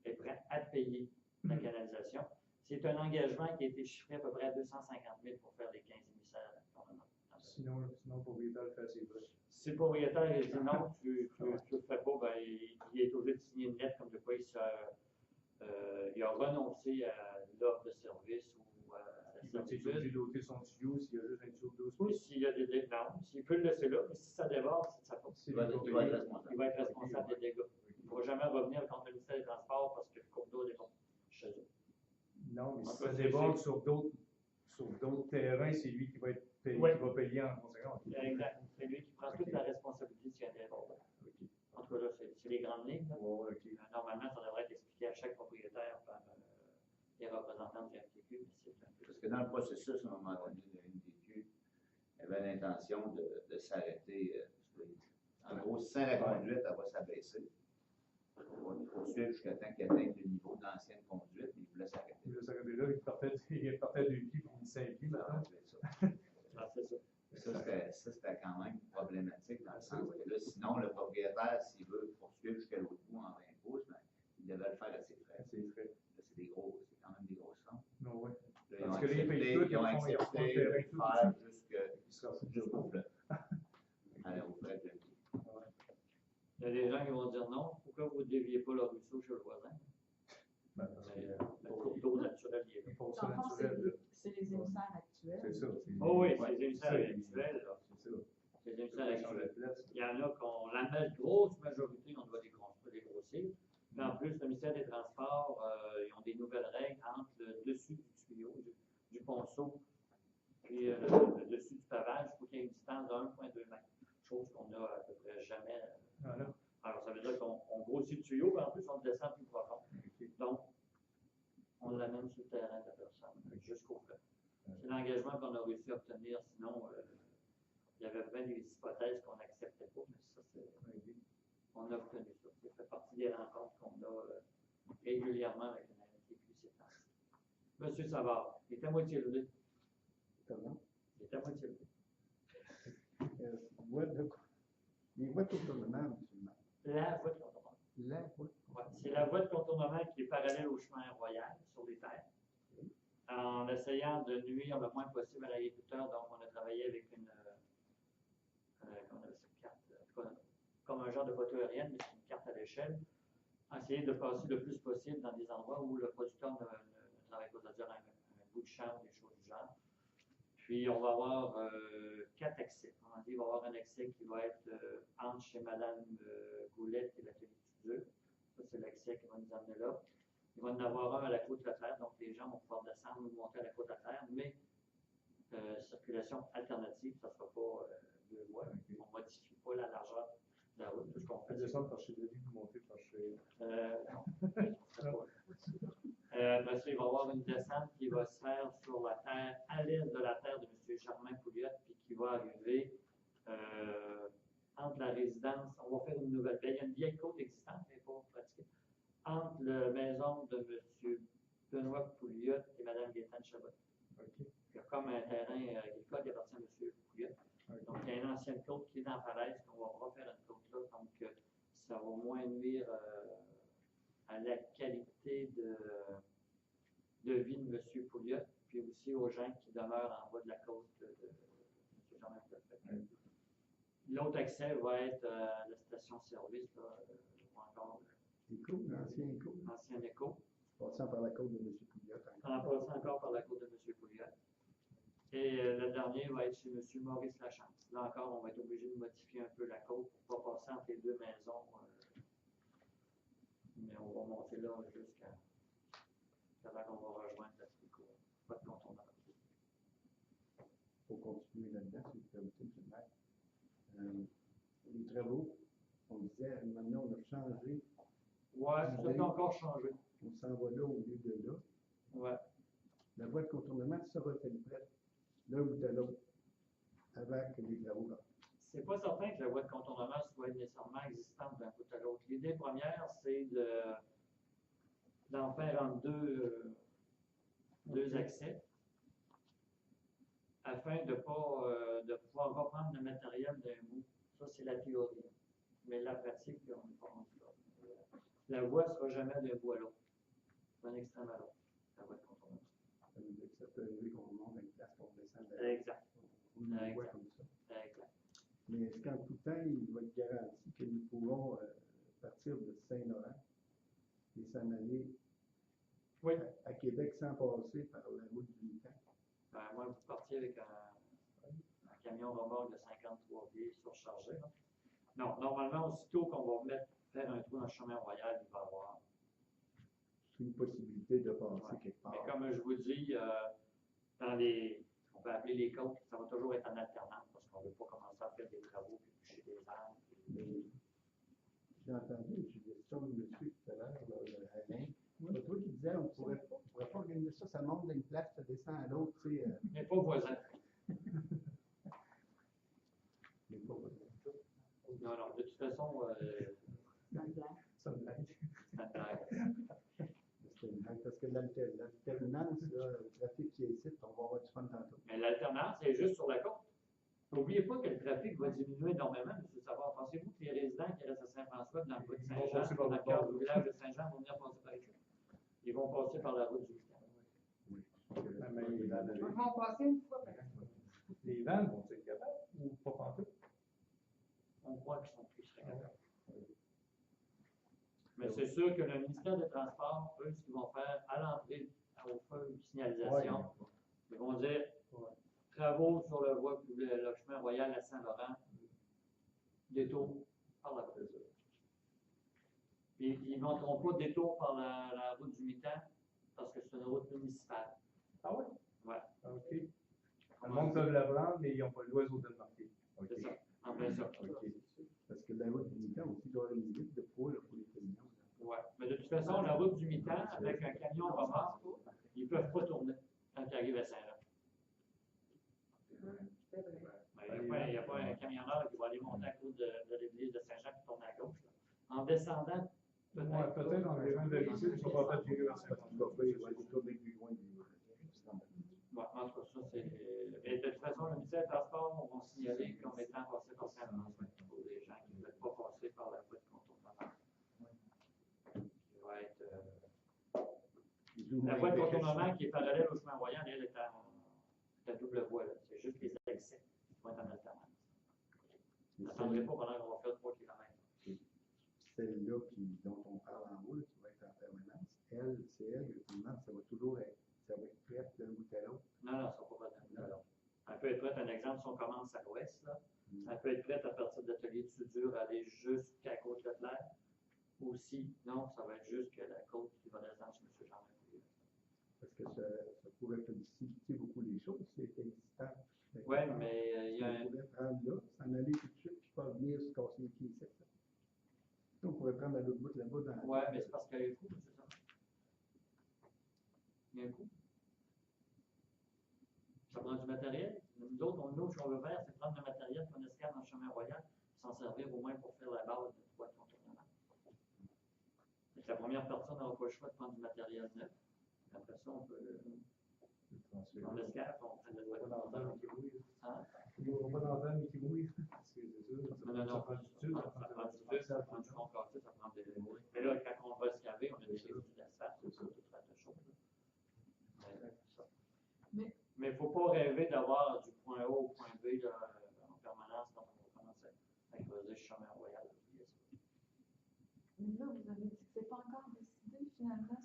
[SPEAKER 1] est prêt à payer la canalisation. C'est un engagement qui a été chiffré à peu près à 250 000 pour faire les 15 émissaires.
[SPEAKER 10] Sinon, le propriétaire le fait assez vite.
[SPEAKER 1] Si le propriétaire dit non, tu le fais pas, ben, il est obligé de signer une lettre comme de quoi il a renoncé à l'offre de service ou à la
[SPEAKER 10] Il va être obligé
[SPEAKER 1] servitude.
[SPEAKER 10] d'ôter son tuyau s'il y a juste un tuyau de 12 pouces.
[SPEAKER 1] S'il y a des dégâts, non, s'il peut le laisser là, mais si ça déborde, c'est de sa faute.
[SPEAKER 8] Il va être responsable.
[SPEAKER 1] Il va être responsable des dégâts. Il ne pourra jamais revenir contre le ministère des Transports parce que le cours d'eau déborde chez eux.
[SPEAKER 10] Non, mais
[SPEAKER 1] En
[SPEAKER 10] si
[SPEAKER 1] tout cas,
[SPEAKER 10] ça déborde sur d'autres terrains, c'est lui qui va être payé,
[SPEAKER 1] Ouais.
[SPEAKER 10] qui va payer en conséquence.
[SPEAKER 1] Exact. C'est lui qui prend toute la responsabilité s'il y a un débordement. En tout cas, là, c'est les grandes lignes. Là.
[SPEAKER 10] Ouais, OK.
[SPEAKER 1] Normalement, ça devrait être expliqué à chaque propriétaire par les représentants du MTQ, mais c'est un peu.
[SPEAKER 8] Parce que dans le processus, à un moment donné, le MTQ avait l'intention de s'arrêter. En gros, si la conduite, elle va s'abaisser. On va poursuivre jusqu'à temps qu'elle atteigne le niveau de l'ancienne conduite, mais il voulait s'arrêter.
[SPEAKER 10] Il voulait s'arrêter là, il partait de 2 pieds, puis il 5 pieds maintenant.
[SPEAKER 1] Ah, c'est ça.
[SPEAKER 8] Ça, c'était quand même problématique dans le sens que là, sinon, le propriétaire, s'il veut poursuivre jusqu'à l'autre bout en 20 pouces, ben, il devait le faire à ses frais.
[SPEAKER 10] C'est frais.
[SPEAKER 8] Là, c'est quand même des grosses sommes.
[SPEAKER 10] Non, ouais.
[SPEAKER 8] Là,
[SPEAKER 10] Parce que là, ils payent tout,
[SPEAKER 8] ils ont accepté de faire
[SPEAKER 10] tout.
[SPEAKER 8] jusqu'au fleuve. Alors, au fleuve de l'État.
[SPEAKER 1] Il y a des gens qui vont dire non, pourquoi vous ne déviez pas le ruisseau chez le voisin?
[SPEAKER 10] Ben,
[SPEAKER 1] Mais le cours d'eau naturel, il est là.
[SPEAKER 10] pour
[SPEAKER 11] Dans le fond, c'est les émissaires actuels.
[SPEAKER 10] C'est ça.
[SPEAKER 1] Oh oui,
[SPEAKER 10] Ouais,
[SPEAKER 1] c'est les émissaires actuels. là.
[SPEAKER 10] C'est ça.
[SPEAKER 1] C'est les émissaires
[SPEAKER 10] Changer de
[SPEAKER 1] actuels.
[SPEAKER 10] place.
[SPEAKER 1] Il y en a qu'on, la grosse majorité, on doit les grossir. Mais en plus, le ministère des Transports, ils ont des nouvelles règles entre le dessus du tuyau, du ponceau, puis le dessus du pavage. Il faut qu'il y ait une distance de 1,2 m. Chose qu'on n'a à peu près jamais.
[SPEAKER 10] Voilà.
[SPEAKER 1] Alors, ça veut dire qu'on grossit le tuyau, mais en plus, on le descend plus profond.
[SPEAKER 10] OK.
[SPEAKER 1] Donc, jusqu'au frais. C'est l'engagement qu'on a réussi à obtenir, sinon il y avait bien des hypothèses qu'on n'acceptait pas, mais ça, on a obtenu ça. Ça fait partie des rencontres qu'on a régulièrement avec la MTQ ces temps-ci. Monsieur Savard, il est à moitié levé.
[SPEAKER 2] Comment?
[SPEAKER 1] Il est à moitié levé.
[SPEAKER 2] Les voies de contournement, M. le maire.
[SPEAKER 1] La voie de contournement.
[SPEAKER 2] La voie de
[SPEAKER 1] Ouais, c'est la voie de contournement qui est parallèle au chemin royal sur les terres. En essayant de nuire le moins possible à l'agriculteur, donc on a travaillé avec une comment on appelle ça, une carte, en tout cas, comme un genre de photo aérienne, mais c'est une carte à l'échelle. Essayer de passer le plus possible dans des endroits où le producteur ne travaille pas, c'est-à-dire un bout de champ, des choses du genre. Puis on va avoir 4 accès. On dit qu'il va y avoir un accès qui va être entre chez Mme Goulette et l'atelier du dur. Ça, c'est l'accès qui va nous amener là. Il va y en avoir un à la côte de la terre, donc les gens vont pouvoir descendre ou monter à la côte de la terre, mais circulation alternative, ça ne sera pas 2 voies. On ne modifie pas la largeur de la route. Tout ce qu'on fait,
[SPEAKER 10] Descendre par chez Denis, monter par chez.
[SPEAKER 1] Non. Après ça, il va y avoir une descente qui va se faire sur la terre, à l'est de la terre de M. Germain Pouliot, puis qui va arriver entre la résidence. On va faire une nouvelle baie. Il y a une vieille côte existante, mais pas pratiquée. Entre la maison de M. Benoît Pouliot et Mme Gaétane Chabot.
[SPEAKER 10] Okay.
[SPEAKER 1] Il y a comme un terrain agricole qui appartient à M. Pouliot.
[SPEAKER 10] Okay.
[SPEAKER 1] Donc, il y a une ancienne côte qui est dans la falaise, qu'on va refaire une côte là. Donc, ça va moins nuire à la qualité de vie de M. Pouliot, puis aussi aux gens qui demeurent en bas de la côte de M. Germain Pouliot. L'autre accès va être la station-service, ou encore
[SPEAKER 2] l'ancien écho.
[SPEAKER 1] Ancien écho.
[SPEAKER 2] Passant par la côte de M. Pouliot.
[SPEAKER 1] En passant encore par la côte de M. Pouliot. Et le dernier va être chez M. Maurice Lachance. Là encore, on va être obligé de modifier un peu la côte pour ne pas passer entre les deux maisons. Mais on va monter là jusqu'à là qu'on va rejoindre la petite cour. Pas de contournement.
[SPEAKER 2] Il faut continuer là-dedans, si vous permettez, M. le maire. Les travaux, on disait, maintenant on a changé.
[SPEAKER 1] Ouais, ça peut encore changer.
[SPEAKER 2] On s'en va là au lieu de là.
[SPEAKER 1] Ouais.
[SPEAKER 2] La voie de contournement sera-t-elle prête l'un ou de l'autre avant que les travaux commencent?
[SPEAKER 1] C'est pas certain que la voie de contournement soit nécessairement existante d'un bout à l'autre. L'idée première, c'est d'en faire en deux accès afin de pouvoir reprendre le matériel d'un bout. Ça, c'est la théorie. Mais la pratique, on n'est pas rendu là. La voie ne sera jamais d'un bout à l'autre, d'un extrême à l'autre, la voie de contournement.
[SPEAKER 2] Ça veut dire que ça peut arriver qu'on monte une place pour descendre.
[SPEAKER 1] Exact.
[SPEAKER 2] On le voit comme ça.
[SPEAKER 1] Exact.
[SPEAKER 2] Mais est-ce qu'en tout temps, il va être garanti que nous pourrons partir de Saint-Laurent et s'en aller à Québec sans passer par la route du Mitan?
[SPEAKER 1] Moi, vous partiez avec un camion remorque de 53 pieds surchargé. Là. Non, normalement, aussitôt qu'on va faire un trou dans le chemin royal, il va y avoir
[SPEAKER 2] une possibilité de passer quelque part.
[SPEAKER 1] Mais comme je vous dis, on peut appeler les côtes, ça va toujours être en alternance parce qu'on ne veut pas commencer à faire des travaux puis toucher des arbres.
[SPEAKER 2] J'ai entendu une suggestion de monsieur tout à l'heure, Alain. C'est toi qui disais on ne pourrait pas organiser ça, ça monte d'une place, ça descend à l'autre, tu sais.
[SPEAKER 1] Mais pas voisin.
[SPEAKER 2] Mais pas voisin.
[SPEAKER 1] Non, non, de toute façon,
[SPEAKER 11] C'est une blague.
[SPEAKER 2] C'est une blague.
[SPEAKER 1] C'est une blague.
[SPEAKER 2] C'est une blague, parce que l'alternance, le trafic qui est ici, on va avoir du fun tantôt.
[SPEAKER 1] Mais l'alternance, c'est juste sur la côte. N'oubliez pas que le trafic va diminuer énormément, M. Savard. Pensez-vous que les résidents qui restent à Saint-François, dans le bout de Saint-Jean, dans le cœur du village de Saint-Jean, vont venir passer par ici? Ils vont passer par la route du Mitan.
[SPEAKER 2] Oui.
[SPEAKER 5] Ils vont passer une fois.
[SPEAKER 10] Les vannes vont être capables ou pas pantoute?
[SPEAKER 1] On croit qu'ils sont plus capables. Mais c'est sûr que le ministère des Transports, eux, ce qu'ils vont faire à l'entrée au feu de signalisation, ils vont dire travaux sur le chemin royal à Saint-Laurent, détour par la route. Puis ils ne montreront pas détour par la route du Mitan parce que c'est une route municipale.
[SPEAKER 10] Ah oui?
[SPEAKER 1] Ouais.
[SPEAKER 10] OK. Le monde peut la prendre, mais ils n'ont pas le droit aux autres de marquer.
[SPEAKER 1] C'est ça. En plein ça.
[SPEAKER 2] Okay. Parce que la route du Mitan aussi doit avoir une limite de poids pour les camions.
[SPEAKER 1] Oui, mais de toute façon, la route du Mitan, avec un camion remorque, ils ne peuvent pas tourner quand il y a arrive à Saint-Jean. Il n'y a pas un camionneur qui va aller monter à cause de l'église de Saint-Jean qui tourne à gauche. Là. En descendant,
[SPEAKER 10] Ouais, peut-être on a besoin d'habitude, on va pas tirer vers Saint-Jean.
[SPEAKER 2] Il va aller tourner plus loin.
[SPEAKER 1] Ouais, en tout cas, ça, c'est. Mais de toute façon, le ministère des Transports vont signaler comme étant passé par Saint-Jean pour les gens qui ne veulent pas passer par la voie de contournement. Qui va être. La voie de contournement qui est parallèle au chemin royal, elle est à double voie. C'est juste les accès qui vont être en alternance. N'attendrez pas pendant qu'on va faire 3 km.
[SPEAKER 2] Celle-là dont on parle en haut, là, qui va être en permanence, c'est elle, ultimement, ça va toujours être, ça va être prête d'un bout à l'autre.
[SPEAKER 1] Non, ça ne sera pas prête d'un bout à l'autre. Elle peut être prête, un exemple, si on commence à l'ouest, là, elle peut être prête à partir de l'atelier de soudure, aller jusqu'à Côte-Leclerc. Aussi, non, ça va être jusqu'à la côte qui va descendre sur M. Jean-Marc.
[SPEAKER 2] Parce que ça pourrait faciliter beaucoup les choses, c'est existant.
[SPEAKER 1] Oui, mais il y a
[SPEAKER 2] On pourrait prendre là, s'en aller tout de suite, puis pas venir se casser les pieds ici. On pourrait prendre l'autre bout là-bas dans.
[SPEAKER 1] Oui, mais c'est parce qu'il y a un coût, c'est ça. Il y a un coût. Ça prend du matériel. Nous autres, nous, ce qu'on veut faire, c'est prendre le matériel qu'on escale dans le chemin royal, s'en servir au moins pour faire la base de 3 contournements. Donc, la première partie, on n'aura pas le choix de prendre du matériel neuf. Après ça, on peut. On escale, on prend le droit de monter.
[SPEAKER 10] On va pas d'entendre mais qui mouille.
[SPEAKER 1] Non, pas du tout. Ça prend du feu, ça prend du fond cassé, ça prend des. Mais là, quand on va escaver, on a des résidus d'asphalte, c'est ça, toute sorte de choses. Mais il ne faut pas rêver d'avoir du point A au point B là, en permanence quand on va commencer à creuser le chemin royal.
[SPEAKER 11] Mais là, vous avez dit que ce n'est pas encore décidé finalement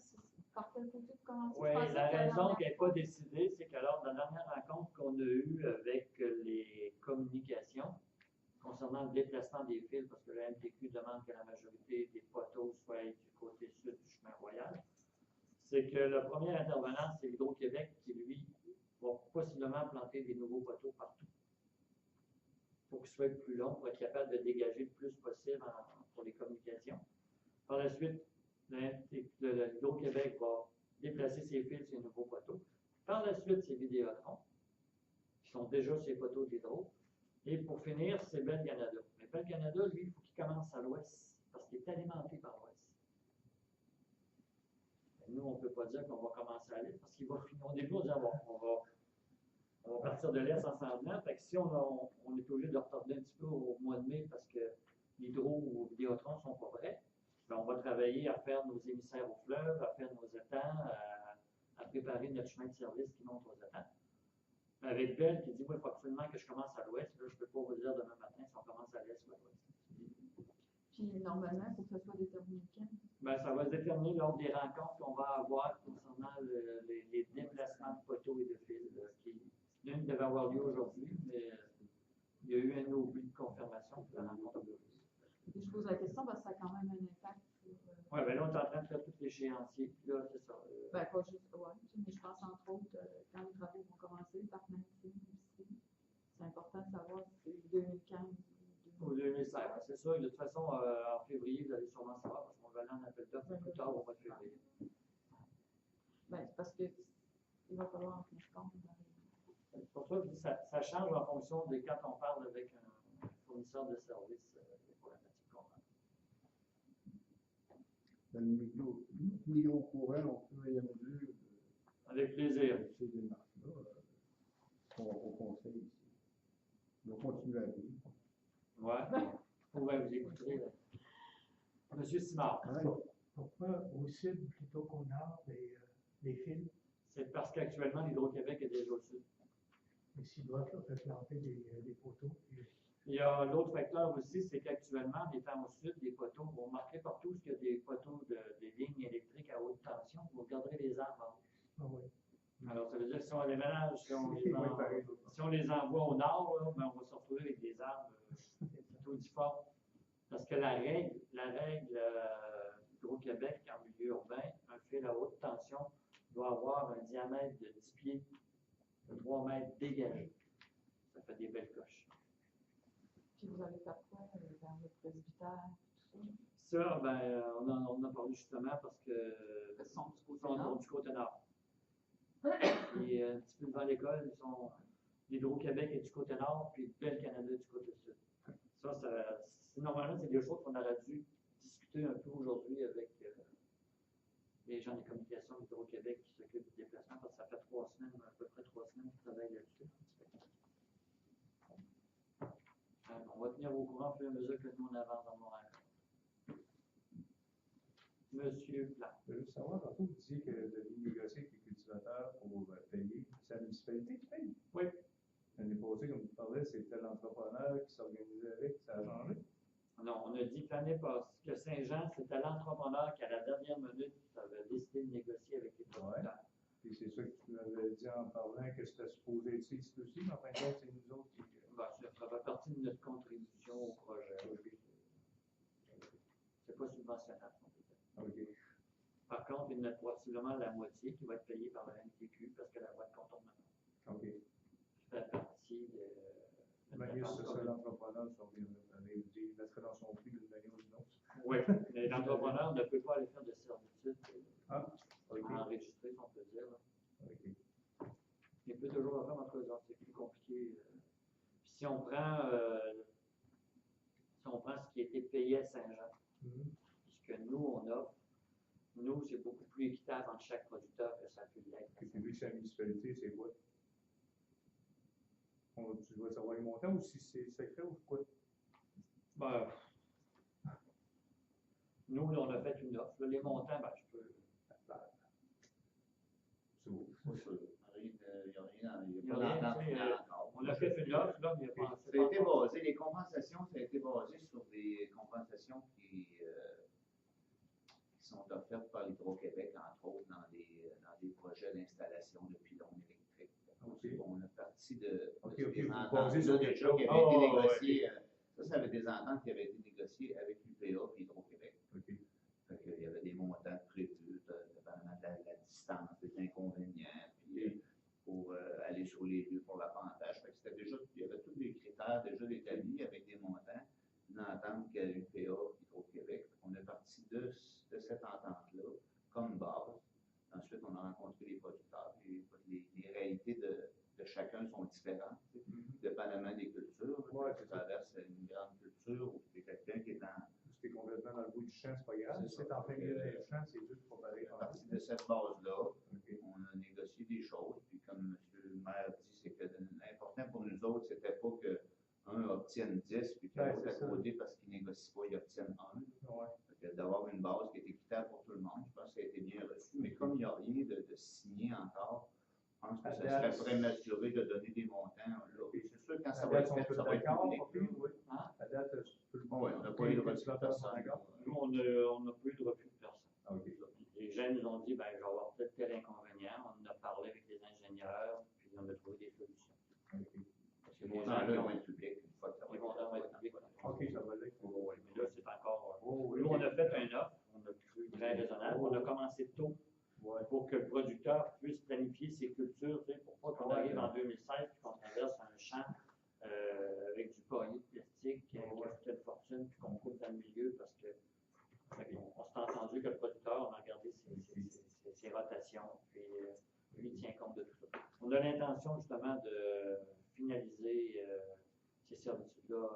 [SPEAKER 11] par quel côté de commencer.
[SPEAKER 1] Oui, la raison qui n'est pas décidée, c'est que lors de la dernière rencontre qu'on a eue avec les communications concernant le déplacement des fils, parce que le MTQ demande que la majorité des poteaux soient du côté sud du chemin royal, c'est que le premier intervenant, c'est Hydro-Québec qui, lui, va possiblement planter des nouveaux poteaux partout. Il faut qu'ils soient plus longs pour être capable de dégager le plus possible pour les communications. Par la suite, Hydro-Québec va déplacer ses fils sur les nouveaux poteaux. Par la suite, c'est Vidéotron, qui sont déjà sur les poteaux d'Hydro. Et pour finir, c'est Bell Canada. Mais Bell Canada, lui, il faut qu'il commence à l'ouest, parce qu'il est alimenté par l'ouest. Nous, on ne peut pas dire qu'on va commencer à l'est, parce qu'il va finir. Au début, on dit on va partir de l'est en s'en venant. Fait que si on est obligé de retarder un petit peu au mois de mai parce que l'Hydro ou Vidéotron ne sont pas prêts, ben on va travailler à faire nos émissaires au fleuve, à faire nos étangs, à préparer notre chemin de service qui monte aux étangs. Avec Bell qui dit, moi, il faut absolument que je commence à l'ouest. Là, je ne peux pas vous dire demain matin si on commence à l'est ou à l'ouest.
[SPEAKER 11] Puis normalement, il faut que ça soit déterminé quand?
[SPEAKER 1] Ben, ça va se déterminer lors des rencontres qu'on va avoir concernant les déplacements de poteaux et de fils. L'une devait avoir lieu aujourd'hui, mais il y a eu un oubli de confirmation pour la rencontre d'aujourd'hui.
[SPEAKER 11] Et je pose la question parce que ça a quand même un impact sur.
[SPEAKER 1] Oui, bien là, on est en train de faire tous l'échéancier. Puis là, c'est ça.
[SPEAKER 11] Ben, pas juste, ouais, mais je pense entre autres, quand les travaux vont commencer, par Nancy aussi, c'est important de savoir si c'est 2015
[SPEAKER 1] ou 2016. C'est ça. Et de toute façon, en février, vous allez sûrement savoir parce qu'on va aller en appel d'offres plus tard au mois de février.
[SPEAKER 11] Ben, c'est parce qu'il va falloir en tenir compte.
[SPEAKER 1] C'est pour ça que ça change en fonction de quand on parle avec un fournisseur de services des problématiques qu'on a.
[SPEAKER 2] Dans le milieu courant, on peut y aller.
[SPEAKER 1] Avec plaisir.
[SPEAKER 2] Ces démarches-là, au conseil ici. On va continuer à vivre.
[SPEAKER 1] Oui, on va vous écouter. Monsieur Simard.
[SPEAKER 12] Pourquoi au sud plutôt qu'au nord des fils?
[SPEAKER 1] C'est parce qu'actuellement, l'Hydro-Québec est déjà au sud.
[SPEAKER 12] Mais s'il doit faire planter des poteaux.
[SPEAKER 1] Il y a l'autre facteur aussi, c'est qu'actuellement, en étant au sud, les poteaux vont marquer partout ce qu'il y a des poteaux des lignes électriques à haute tension. Vous regarderez les arbres.
[SPEAKER 12] Ah oui.
[SPEAKER 1] Alors, ça veut dire que si on les ménage, si on les envoie au nord, là, ben, on va se retrouver avec des arbres plutôt difformes. Parce que la règle Hydro-Québec en milieu urbain, un fil à haute tension doit avoir un diamètre de 10 pieds, de 3 mètres dégagé. Ça fait des belles coches.
[SPEAKER 11] Puis vous allez faire quoi dans le presbytère, tout
[SPEAKER 1] ça? Ça, ben, on en a parlé justement parce que
[SPEAKER 11] sont
[SPEAKER 1] du côté nord. Puis un petit peu devant l'école, ils sont l'Hydro-Québec est du côté nord, puis Bell Canada du côté sud. Normalement, c'est des choses qu'on aurait dû discuter un peu aujourd'hui avec les gens des communications d'Hydro-Québec qui s'occupent du déplacement, parce que ça fait 3 semaines, à peu près 3 semaines qu'ils travaillent là-dessus. On va tenir au courant au fur et à mesure que nous on avance dans nos rencontres. Monsieur Blanc.
[SPEAKER 10] Je veux juste savoir, tantôt, vous disiez que vous aviez négocié avec les cultivateurs pour payer. C'est la municipalité qui paye?
[SPEAKER 1] Oui.
[SPEAKER 10] L'année passée, comme vous parlez, c'était l'entrepreneur qui s'organisait avec, ça a changé?
[SPEAKER 1] Non, on a dit que l'année passée, que Saint-Jean, c'était l'entrepreneur qui, à la dernière minute, avait décidé de négocier avec les producteurs.
[SPEAKER 10] Puis c'est ça que tu m'avais dit en parlant que c'était supposé être ici aussi, mais en fin de compte, c'est nous autres qui.
[SPEAKER 1] Ça fait partie de notre contribution au projet. C'est pas subventionnable, on peut dire.
[SPEAKER 10] OK.
[SPEAKER 1] Par contre, il y en a possiblement la moitié qui va être payée par la MTQ parce que la loi de contournement.
[SPEAKER 10] OK.
[SPEAKER 1] Ça fait partie de.
[SPEAKER 10] Marius, c'est ça, l'entrepreneur, ça revient vous dire, il mettrait dans son prix d'une manière ou d'une autre.
[SPEAKER 1] Oui, mais l'entrepreneur ne peut pas aller faire de servitude enregistré, si on peut dire. Là.
[SPEAKER 10] OK.
[SPEAKER 1] Il peut toujours le faire, en tout cas, c'est plus compliqué. Puis si on prend ce qui a été payé à Saint-Jean, puisque nous, on offre, nous, c'est beaucoup plus équitable entre chaque producteur que ça peut l'être.
[SPEAKER 10] Et puis, vu que c'est la municipalité, c'est quoi? Tu dois savoir les montants ou si c'est secret ou quoi?
[SPEAKER 1] Ben, nous, on a fait une offre. Là, les montants, je peux.
[SPEAKER 8] C'est beau. Il n'y a
[SPEAKER 1] rien,
[SPEAKER 8] pas d'entente finale encore.
[SPEAKER 1] On a fait une offre, là, mais il n'y a pas.
[SPEAKER 8] Ça a été basé, les compensations, ça a été basé sur des compensations qui sont offertes par l'Hydro-Québec, entre autres, dans des projets d'installation de pylônes électriques.
[SPEAKER 10] Okay.
[SPEAKER 8] On a parti de
[SPEAKER 10] des
[SPEAKER 8] ententes
[SPEAKER 10] déjà
[SPEAKER 8] qui avaient été négociées. Ça avait des ententes qui avaient été négociées avec l'UPA et Hydro-Québec.
[SPEAKER 10] Okay.
[SPEAKER 8] Il y avait des montants prévus, dépendamment de la distance, des inconvénients, puis pour aller sur les lieux pour l'appontage. Il y avait tous les critères déjà établis avec des montants, une entente qu'à l'UPA et Hydro-Québec. On est parti de cette entente-là comme base. Ensuite, on a rencontré les producteurs. Les réalités de chacun sont différentes, dépendamment des cultures. Tu traverses une grande culture ou tu es quelqu'un qui est dans.
[SPEAKER 10] Si tu es complètement dans le bout du champ, c'est pas grave. Si tu es en plein milieu des champs, c'est juste pour parler.
[SPEAKER 8] À partir de cette base-là, on a négocié des choses. Puis comme M. le maire dit, c'est que l'important pour nous autres, c'était pas qu'un obtienne 10 puis que l'autre à côté, parce qu'il négocie pas, il obtienne 1. D'avoir une base qui est équitable pour tout le monde, je pense que ça a été bien reçu. Mais comme il n'y a rien de signé encore, je pense que ça serait prématuré de donner des montants. C'est sûr, quand ça va être fait, ça va être public.
[SPEAKER 10] À date,
[SPEAKER 8] oui, on n'a pas eu de refus de personne.
[SPEAKER 1] Nous, on n'a pas eu de refus de personne. Les gens nous ont dit, je vais avoir peut-être tel inconvénient. On a parlé avec les ingénieurs, puis on a trouvé des solutions.
[SPEAKER 8] Parce que les gens vont être publics une fois que ça va
[SPEAKER 1] être public.
[SPEAKER 10] OK, ça va l'être.
[SPEAKER 1] Oui, mais là, c'est encore. Nous, on a fait un offre, on a cru très raisonnable. On a commencé tôt pour que le producteur puisse planifier ses cultures, pour pas qu'on arrive en 2016 et qu'on traverse un champ avec du paillis de plastique qui a coûté une fortune, puis qu'on coupe dans le milieu parce que on s'est entendu que le producteur, on a regardé ses rotations, puis lui tient compte de tout ça. On a l'intention justement de finaliser ces servitudes-là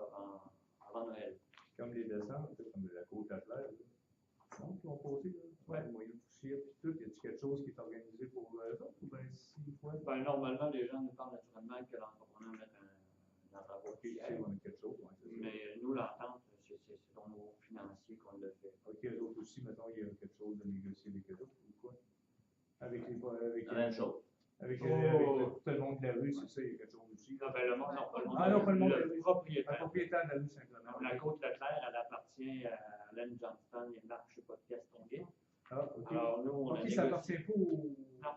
[SPEAKER 1] avant Noël.
[SPEAKER 10] Comme les descentes, comme la côte à terre, non, qui ont posé, le moyen de poussière, puis tout, y a-t-il quelque chose qui est organisé pour eux autres, ou bien si fois?
[SPEAKER 1] Normalement, les gens nous parlent naturellement que l'entrepreneur mette un travaux
[SPEAKER 10] quelque chose,
[SPEAKER 1] mais nous, l'entente, c'est dans nos financiers qu'on le fait.
[SPEAKER 10] OK, eux autres aussi, mettons, il y a quelque chose de négocier avec eux autres, ou quoi? Avec
[SPEAKER 8] la même chose.
[SPEAKER 10] Avec tout le monde de la rue, c'est ça, il y a quelque chose aussi.
[SPEAKER 1] Non, pas le monde.
[SPEAKER 10] Pas le monde.
[SPEAKER 1] Le propriétaire.
[SPEAKER 10] Le propriétaire de la rue, simplement.
[SPEAKER 1] La Côte-Leclerc, elle appartient à Len Johnston et Marc, je ne sais pas de Castonguay.
[SPEAKER 10] OK.
[SPEAKER 1] Alors, nous, on a
[SPEAKER 10] ça appartient pas au.
[SPEAKER 1] Non.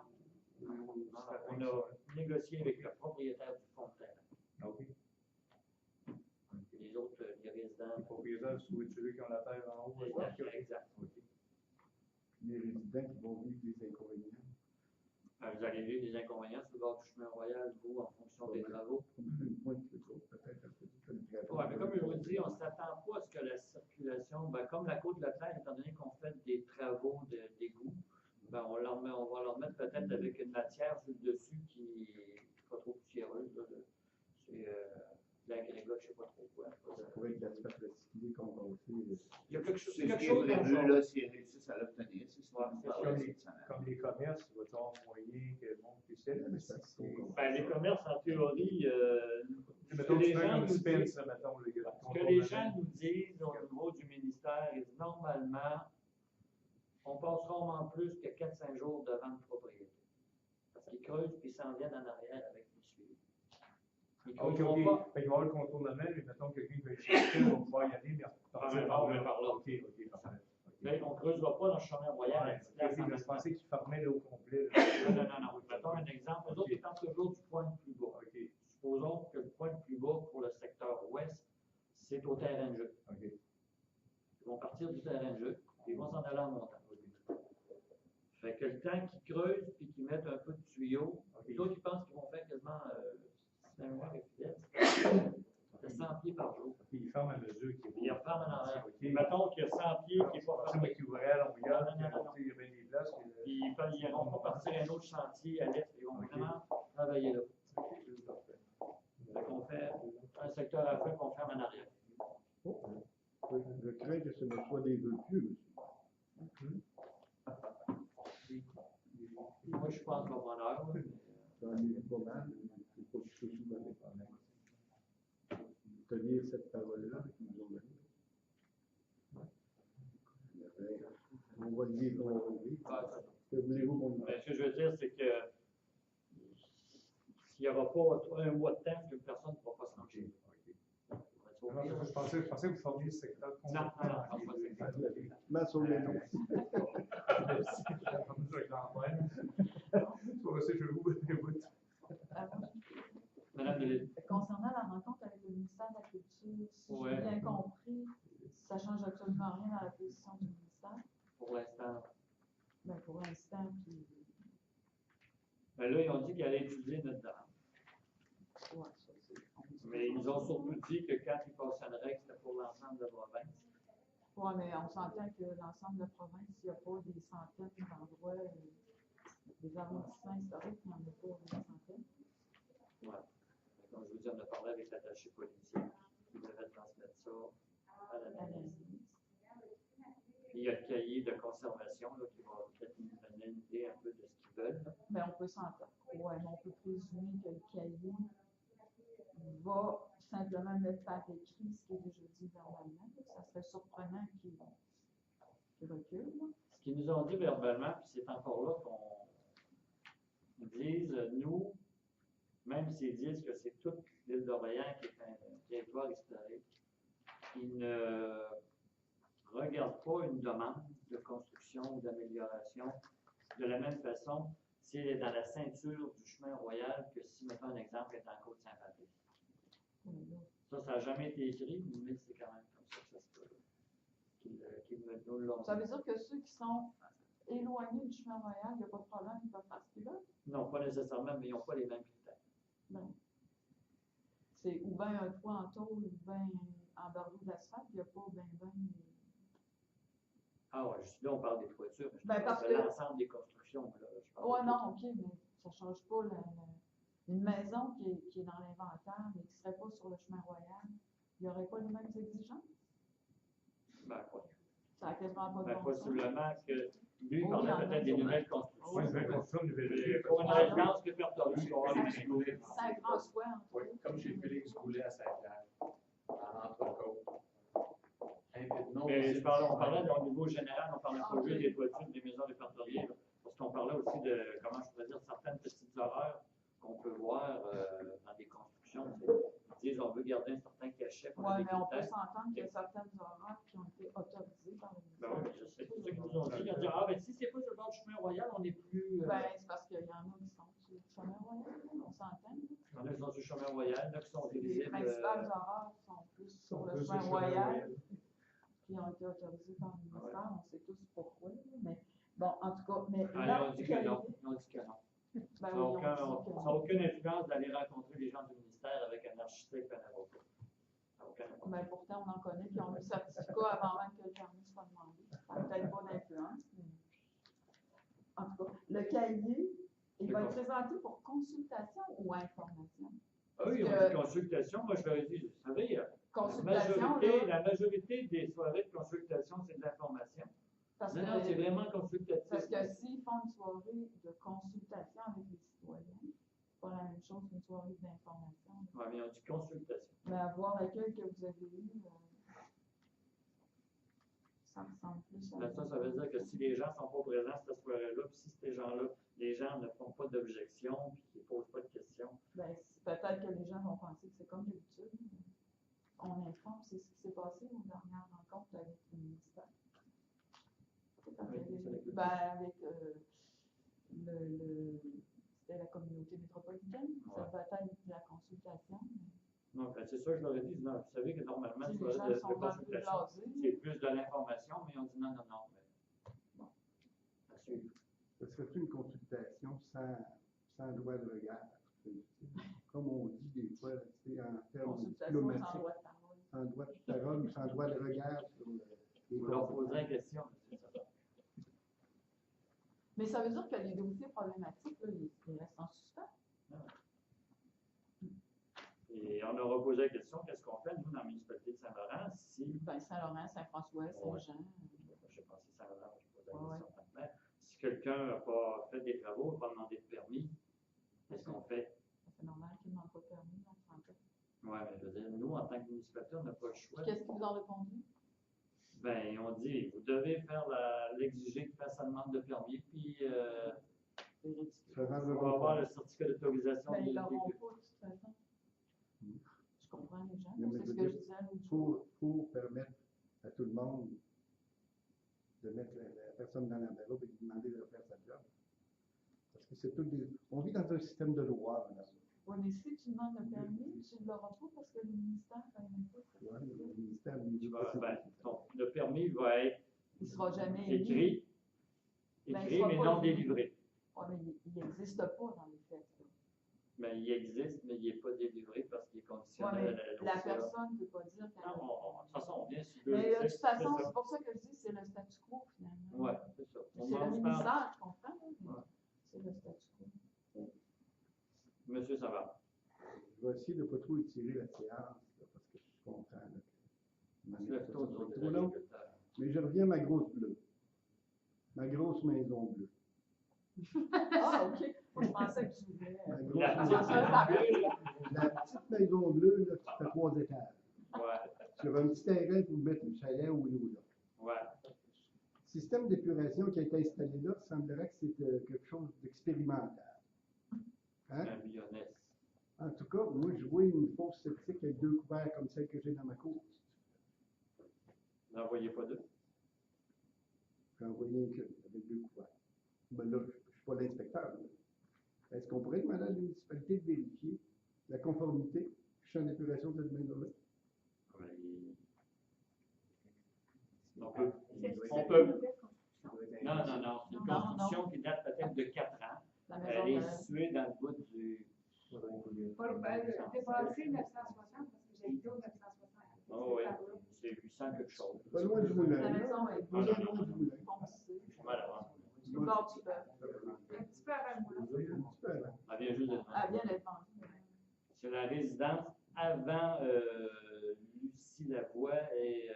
[SPEAKER 1] On a négocié avec le propriétaire du fonds de terrain.
[SPEAKER 10] OK.
[SPEAKER 1] Les autres, les résidents.
[SPEAKER 10] Les propriétaires, c'est celui qui ont la terre en haut.
[SPEAKER 1] Exact.
[SPEAKER 2] Les résidents qui vont vivre des inconvénients.
[SPEAKER 1] Vous allez vivre des inconvénients sur le bord du chemin royal, vous, en fonction des travaux.
[SPEAKER 2] Peut-être un peu
[SPEAKER 1] Oui, mais comme je vous dis, on ne s'attend pas à ce que la circulation, comme la Côte-Leclerc, étant donné qu'on fait des travaux d'égout, on va leur mettre peut-être faite avec une matière sur le dessus qui n'est pas trop poussiéreuse. C'est de l'agrégat, je ne sais pas trop quoi.
[SPEAKER 2] Ça pourrait être l'aspect recyclé, compensé.
[SPEAKER 1] Il y a quelque chose,
[SPEAKER 8] C'est ce
[SPEAKER 1] quelque
[SPEAKER 8] qui est
[SPEAKER 1] chose
[SPEAKER 8] prévu, là, s'ils réussissent à l'obtenir. C'est ce
[SPEAKER 1] Ouais,
[SPEAKER 8] qui nous
[SPEAKER 1] c'est
[SPEAKER 8] paraît
[SPEAKER 10] Comme
[SPEAKER 8] exceptionnel.
[SPEAKER 10] comme les commerces, il va y avoir moyen que le monde puisse y aller, mais
[SPEAKER 1] Ben, les commerces, en théorie, ce que
[SPEAKER 10] mettons,
[SPEAKER 1] les
[SPEAKER 10] tu fais
[SPEAKER 1] gens
[SPEAKER 10] comme
[SPEAKER 1] nous
[SPEAKER 10] dispense,
[SPEAKER 1] disent,
[SPEAKER 10] là, mettons, le gars.
[SPEAKER 1] ce que les gens nous disent au niveau du ministère, ils disent normalement, on passe rarement plus que 4-5 jours devant le propriétaire. Parce qu'ils creusent puis ils s'en viennent en arrière avec le suivi. Ils
[SPEAKER 10] Ok,
[SPEAKER 1] creuseront
[SPEAKER 10] ok.
[SPEAKER 1] pas.
[SPEAKER 10] Fait qu'il va y avoir le contournement, mais mettons quelqu'un qui va chercher, on va pouvoir y aller, mais repartir
[SPEAKER 1] par là.
[SPEAKER 10] Ok, parfait.
[SPEAKER 1] Mais on ne creusera pas dans le chemin royal.
[SPEAKER 10] Ouais, je pensais qu'il fermait là au complet.
[SPEAKER 1] Non. Mettons un exemple. Eux autres, ils partent toujours du point le plus bas. Supposons que le point le plus bas pour le secteur ouest, c'est au terrain de jeu. Ils vont partir du terrain de jeu, et ils vont s'en aller en montant. Fait que le temps qu'ils creusent et qu'ils mettent un peu de tuyau, les autres, ils pensent qu'ils vont faire quasiment, si la mémoire est fidèle, c'est 100 pieds par jour.
[SPEAKER 10] Ils ferment à mesure qu'ils
[SPEAKER 1] Ils referment en arrière. Mettons qu'il y a 100 pieds qui n'est pas
[SPEAKER 10] C'est
[SPEAKER 1] fermé.
[SPEAKER 10] moi qui ouvrais à longueur,
[SPEAKER 1] Non.
[SPEAKER 10] il y avait des places.
[SPEAKER 1] Puis ils vont pas partir un autre chantier à l'est. Ils vont vraiment travailler là. Fait qu'on fait un secteur à la fois qu'on ferme en arrière.
[SPEAKER 2] Je crains que ce ne soit des vœux pieux, monsieur.
[SPEAKER 1] Moi, je suis pas entrepreneur.
[SPEAKER 2] J'en ai vu pas mal, c'est pas du tout souvent des problèmes. Tenir cette parole-là qu'ils nous ont donnée. On va le vivre, on va le vivre. Que voulez-vous qu'on
[SPEAKER 1] Mais ce que je veux dire, c'est que s'il n'y aura pas un mois de temps, que personne ne pourra pas se rendre.
[SPEAKER 10] Je pensais que vous formiez ce secteur.
[SPEAKER 1] Non.
[SPEAKER 2] Mais sur les noms.
[SPEAKER 1] Madame Delisle.
[SPEAKER 11] Concernant la rencontre avec le ministère de la Culture, si j'ai bien compris, ça ne change absolument rien dans la position du ministère.
[SPEAKER 1] Pour l'instant.
[SPEAKER 11] Ben, pour l'instant, puis.
[SPEAKER 1] Ben là, ils ont dit qu'ils allaient étudier notre demande.
[SPEAKER 11] Ouais, ça, c'est.
[SPEAKER 1] Mais ils nous ont surtout dit que quand ils passionneraient, c'était pour l'ensemble de la province.
[SPEAKER 11] Oui, mais on s'entend que l'ensemble de la province, il n'y a pas des centaines d'endroits, des arrondissements historiques, il n'y en a pas des centaines.
[SPEAKER 1] Oui. Comme je vous dis, on a parlé avec l'attaché policier qui devait transmettre ça à la ministre. Puis il y a le cahier de conservation là, qui va peut-être nous donner une idée un peu de ce qu'ils veulent. Là.
[SPEAKER 11] Mais on peut s'entendre. Oui, mais on peut présumer que le cahier va simplement mettre par écrit ce qui est déjà dit verbalement. Ça serait surprenant qu'il recule. Là.
[SPEAKER 1] Ce qu'ils nous ont dit verbalement, puis c'est encore là qu'on dise, nous, même s'ils disent que c'est toute l'île d'Orléans qui est un territoire historique, ils ne regardent pas une demande de construction ou d'amélioration de la même façon si elle est dans la ceinture du chemin royal que si, mettons un exemple, elle est en Côte-Saint-Patrick. Ça n'a jamais été écrit, mais c'est quand même comme ça que ça se peut qu'ils nous l'ont dit.
[SPEAKER 11] Ça veut dire que ceux qui sont éloignés du chemin royal, il n'y a pas de problème, ils peuvent faire ce qu'ils veulent?
[SPEAKER 1] Non, pas nécessairement, mais ils n'ont pas les mêmes critères.
[SPEAKER 11] Non. C'est ou bien un toit en tôle, ou bien en barreau d'asphalte, il n'y a pas bien.
[SPEAKER 1] Ah ouais, là on parle des toitures, mais je
[SPEAKER 11] Ben,
[SPEAKER 1] parle
[SPEAKER 11] parce
[SPEAKER 1] de
[SPEAKER 11] que-
[SPEAKER 1] l'ensemble des constructions.
[SPEAKER 11] Oui, non, OK, mais ça ne change pas une maison qui est dans l'inventaire, mais qui ne serait pas sur le chemin royal, il n'y aurait pas les mêmes exigences?
[SPEAKER 1] Ben, quoi.
[SPEAKER 11] Ça n'a quasiment pas de
[SPEAKER 1] Ben,
[SPEAKER 11] bon sens.
[SPEAKER 1] possiblement que lui
[SPEAKER 11] Oui,
[SPEAKER 1] parlait
[SPEAKER 11] en a
[SPEAKER 1] peut-être des
[SPEAKER 11] sûrement.
[SPEAKER 1] nouvelles constructions.
[SPEAKER 11] Oui,
[SPEAKER 10] nouvelle construction, nouvelle
[SPEAKER 1] Pour une résidence répertoriée.
[SPEAKER 11] Saint-François, entre
[SPEAKER 6] Oui,
[SPEAKER 11] autres.
[SPEAKER 6] comme chez Félix Goulet à Saint-Pierre, en Entrecôte.
[SPEAKER 1] Mais on parlait au niveau général, on parlait pas juste des toitures des maisons répertoriées, là, parce qu'on parlait aussi de, comment je pourrais dire, certaines petites horreurs qu'on peut voir dans des constructions. Ils disent on veut garder un certain cachet pour
[SPEAKER 11] Oui,
[SPEAKER 1] les
[SPEAKER 11] mais on peut
[SPEAKER 1] critères.
[SPEAKER 11] s'entendre qu'il y a certaines horreurs qui ont été autorisées par le
[SPEAKER 1] Ben
[SPEAKER 11] ministère.
[SPEAKER 1] oui, je sais, c'est ça qu'ils nous ont dit. Ils ont dit, ah, ben si c'est pas sur le bord du chemin royal, on est plus.
[SPEAKER 11] Ben, c'est parce qu'il y en a qui sont sur le chemin royal, on s'entend.
[SPEAKER 1] Il y en a qui sont sur le chemin royal, il y en a qui sont
[SPEAKER 11] Les
[SPEAKER 1] visibles.
[SPEAKER 11] principales horreurs sont plus sur le chemin royal, qui ont été autorisées par le ministère, on sait tous pourquoi, mais bon, en tout cas, mais
[SPEAKER 1] Ils ont dit que non. Ils ont dit que non.
[SPEAKER 11] Ben
[SPEAKER 1] Ça
[SPEAKER 11] oui,
[SPEAKER 1] n'a
[SPEAKER 11] ils ont dit que non.
[SPEAKER 1] aucune influence d'aller rencontrer les gens du ministère avec un architecte et un avocat. Ça n'a aucune influence.
[SPEAKER 11] Mais pourtant, on en connaît qui ont eu le certificat avant même que le permis soit demandé. Ça n'a peut-être pas d'influence, mais. En tout cas, le cahier, Il va être présenté pour consultation ou information?
[SPEAKER 1] Ah oui, on
[SPEAKER 11] Parce
[SPEAKER 1] dit
[SPEAKER 11] que-
[SPEAKER 1] consultation. Moi, je leur ai dit, vous savez,
[SPEAKER 11] Consultation,
[SPEAKER 1] la majorité des soirées de consultation, c'est de l'information.
[SPEAKER 11] parce
[SPEAKER 1] Non, non, c'est
[SPEAKER 11] que,
[SPEAKER 1] vraiment consultatif.
[SPEAKER 11] parce que s'ils font une soirée de consultation avec les citoyens, c'est pas la même chose qu'une soirée d'information.
[SPEAKER 1] Oui, mais on dit consultation.
[SPEAKER 11] Mais à voir l'accueil que vous avez eu, ça ressemble plus à...
[SPEAKER 1] Ben, ça veut dire que si les gens ne sont pas présents à cette soirée-là, puis si ces gens-là, les gens ne font pas d'objection, puis qu'ils ne posent pas de questions.
[SPEAKER 11] Ben, peut-être que les gens vont penser que c'est comme d'habitude. On informe, c'est ce qui s'est passé aux dernières rencontres avec le ministère. Avec c'était la communauté métropolitaine, ça va être de la consultation.
[SPEAKER 1] Non, ben, c'est ça, je leur ai dit, non, vous savez que normalement,
[SPEAKER 11] Si
[SPEAKER 1] une
[SPEAKER 11] les
[SPEAKER 1] soirée
[SPEAKER 11] gens
[SPEAKER 1] de
[SPEAKER 11] sont un peu
[SPEAKER 1] consultation,
[SPEAKER 11] blasés.
[SPEAKER 1] c'est plus de l'information, mais on dit non, non, non. Mais, bon, à suivre.
[SPEAKER 2] Ce serait une consultation sans droit de regard. Comme on dit des fois, tu sais, en termes
[SPEAKER 11] Consultation
[SPEAKER 2] diplomatiques,
[SPEAKER 11] sans droit de parole.
[SPEAKER 2] sans droit de parole ou sans droit de regard sur les
[SPEAKER 1] Vous leur poserez la question, c'est ça.
[SPEAKER 11] Mais ça veut dire que les dossiers problématiques, là, ils restent en suspens.
[SPEAKER 1] Et on aura posé la question, qu'est-ce qu'on fait, nous, dans la municipalité de Saint-Laurent, si...
[SPEAKER 11] Ben, Saint-Laurent, Saint-François, Saint-Jean.
[SPEAKER 1] Je sais pas si Saint-Laurent, je pose la question maintenant. Si quelqu'un n'a pas fait des travaux, n'a pas demandé de permis, qu'est-ce qu'on fait?
[SPEAKER 11] C'est normal qu'ils ne demandent pas de permis dans ce temps-là.
[SPEAKER 1] Oui, mais je veux dire, nous, en tant que municipalité, on n'a pas le choix.
[SPEAKER 11] Qu'est-ce qu'ils vous ont répondu?
[SPEAKER 1] Ben, on dit, vous devez faire l'exiger de faire sa demande de permis, puis on va avoir le certificat d'autorisation.
[SPEAKER 11] Ben, ils
[SPEAKER 1] de
[SPEAKER 11] l'auront
[SPEAKER 1] véhicule.
[SPEAKER 11] pas, de toute façon. Je comprends les gens,
[SPEAKER 2] Mais
[SPEAKER 11] c'est
[SPEAKER 2] je
[SPEAKER 11] ce
[SPEAKER 2] veux
[SPEAKER 11] que je
[SPEAKER 2] dire,
[SPEAKER 11] disais l'autre jour.
[SPEAKER 2] pour permettre à tout le monde de mettre la personne dans l'enveloppe et de lui demander de faire sa job. Parce que c'est tout des... On vit dans un système de loi, là.
[SPEAKER 11] Oui, mais si tu demandes le permis, tu ne l'auras pas parce que le ministère ne fait même pas ça.
[SPEAKER 2] Ouais, le ministère, lui,
[SPEAKER 1] Donc, le permis va être
[SPEAKER 11] Il ne sera jamais
[SPEAKER 1] écrit,
[SPEAKER 11] Ben, il
[SPEAKER 1] écrit
[SPEAKER 11] sera
[SPEAKER 1] mais
[SPEAKER 11] pas
[SPEAKER 1] non
[SPEAKER 11] émis.
[SPEAKER 1] délivré.
[SPEAKER 11] Oui, mais il n'existe pas dans les faits. là.
[SPEAKER 1] Ben, il existe, mais il n'est pas délivré parce qu'il est
[SPEAKER 11] Ouais,
[SPEAKER 1] conditionné
[SPEAKER 11] mais
[SPEAKER 1] à la
[SPEAKER 11] la
[SPEAKER 1] LOCA.
[SPEAKER 11] personne ne peut pas dire qu'elle.
[SPEAKER 1] Non, de toute façon, on vient sur deux.
[SPEAKER 11] Mais de toute façon,
[SPEAKER 1] c'est
[SPEAKER 11] c'est pour ça que je dis c'est le statu quo finalement.
[SPEAKER 1] Oui, c'est ça.
[SPEAKER 11] C'est le ministère, je comprends, là, mais c'est le statu quo.
[SPEAKER 1] Monsieur Savard.
[SPEAKER 2] Je vais essayer de ne pas trop étirer la séance, là, parce que je comprends là, que
[SPEAKER 1] Le taux de
[SPEAKER 2] c'est trop long. Mais je reviens à ma grosse bleue. Ma grosse maison bleue.
[SPEAKER 11] Ah, OK. Moi, je pensais que tu voulais.
[SPEAKER 2] Ma grosse la petite maison bleue là, qui fait 3 étages.
[SPEAKER 1] Ouais.
[SPEAKER 2] Sur un petit terrain pour mettre un chalet ou une là.
[SPEAKER 1] Ouais.
[SPEAKER 2] Le système d'épuration qui a été installé là, il semblerait que c'est quelque chose d'expérimental. Hein?
[SPEAKER 1] Un millionnaire.
[SPEAKER 2] En tout cas, moi, je vois une fosse septique avec 2 couverts comme celle que j'ai dans ma cour.
[SPEAKER 1] Vous n'en voyez pas deux?
[SPEAKER 2] J'en voyais qu'une avec 2 couverts. Ben là, je ne suis pas l'inspecteur. là. Est-ce qu'on pourrait demander à la municipalité de vérifier la conformité du champ d'épuration de cette maison-là?
[SPEAKER 1] On peut. Non, non, non. C'est une construction qui date peut-être de 4 ans. Elle est située dans le bout du.
[SPEAKER 5] Dépassé 960 parce que j'ai été au 960.
[SPEAKER 1] Oh oui, c'est 800 quelque chose.
[SPEAKER 2] Pas loin du moulin.
[SPEAKER 11] La
[SPEAKER 2] là.
[SPEAKER 11] maison est
[SPEAKER 2] Pas loin du moulin.
[SPEAKER 11] foncée.
[SPEAKER 1] Voilà.
[SPEAKER 11] Sur le bord du fleuve.
[SPEAKER 5] Un petit peu avant le moulin.
[SPEAKER 2] Un petit peu avant.
[SPEAKER 1] Elle vient juste d'être
[SPEAKER 11] Elle vient d'être vendue.
[SPEAKER 1] C'est la résidence avant Lucie Lavoie et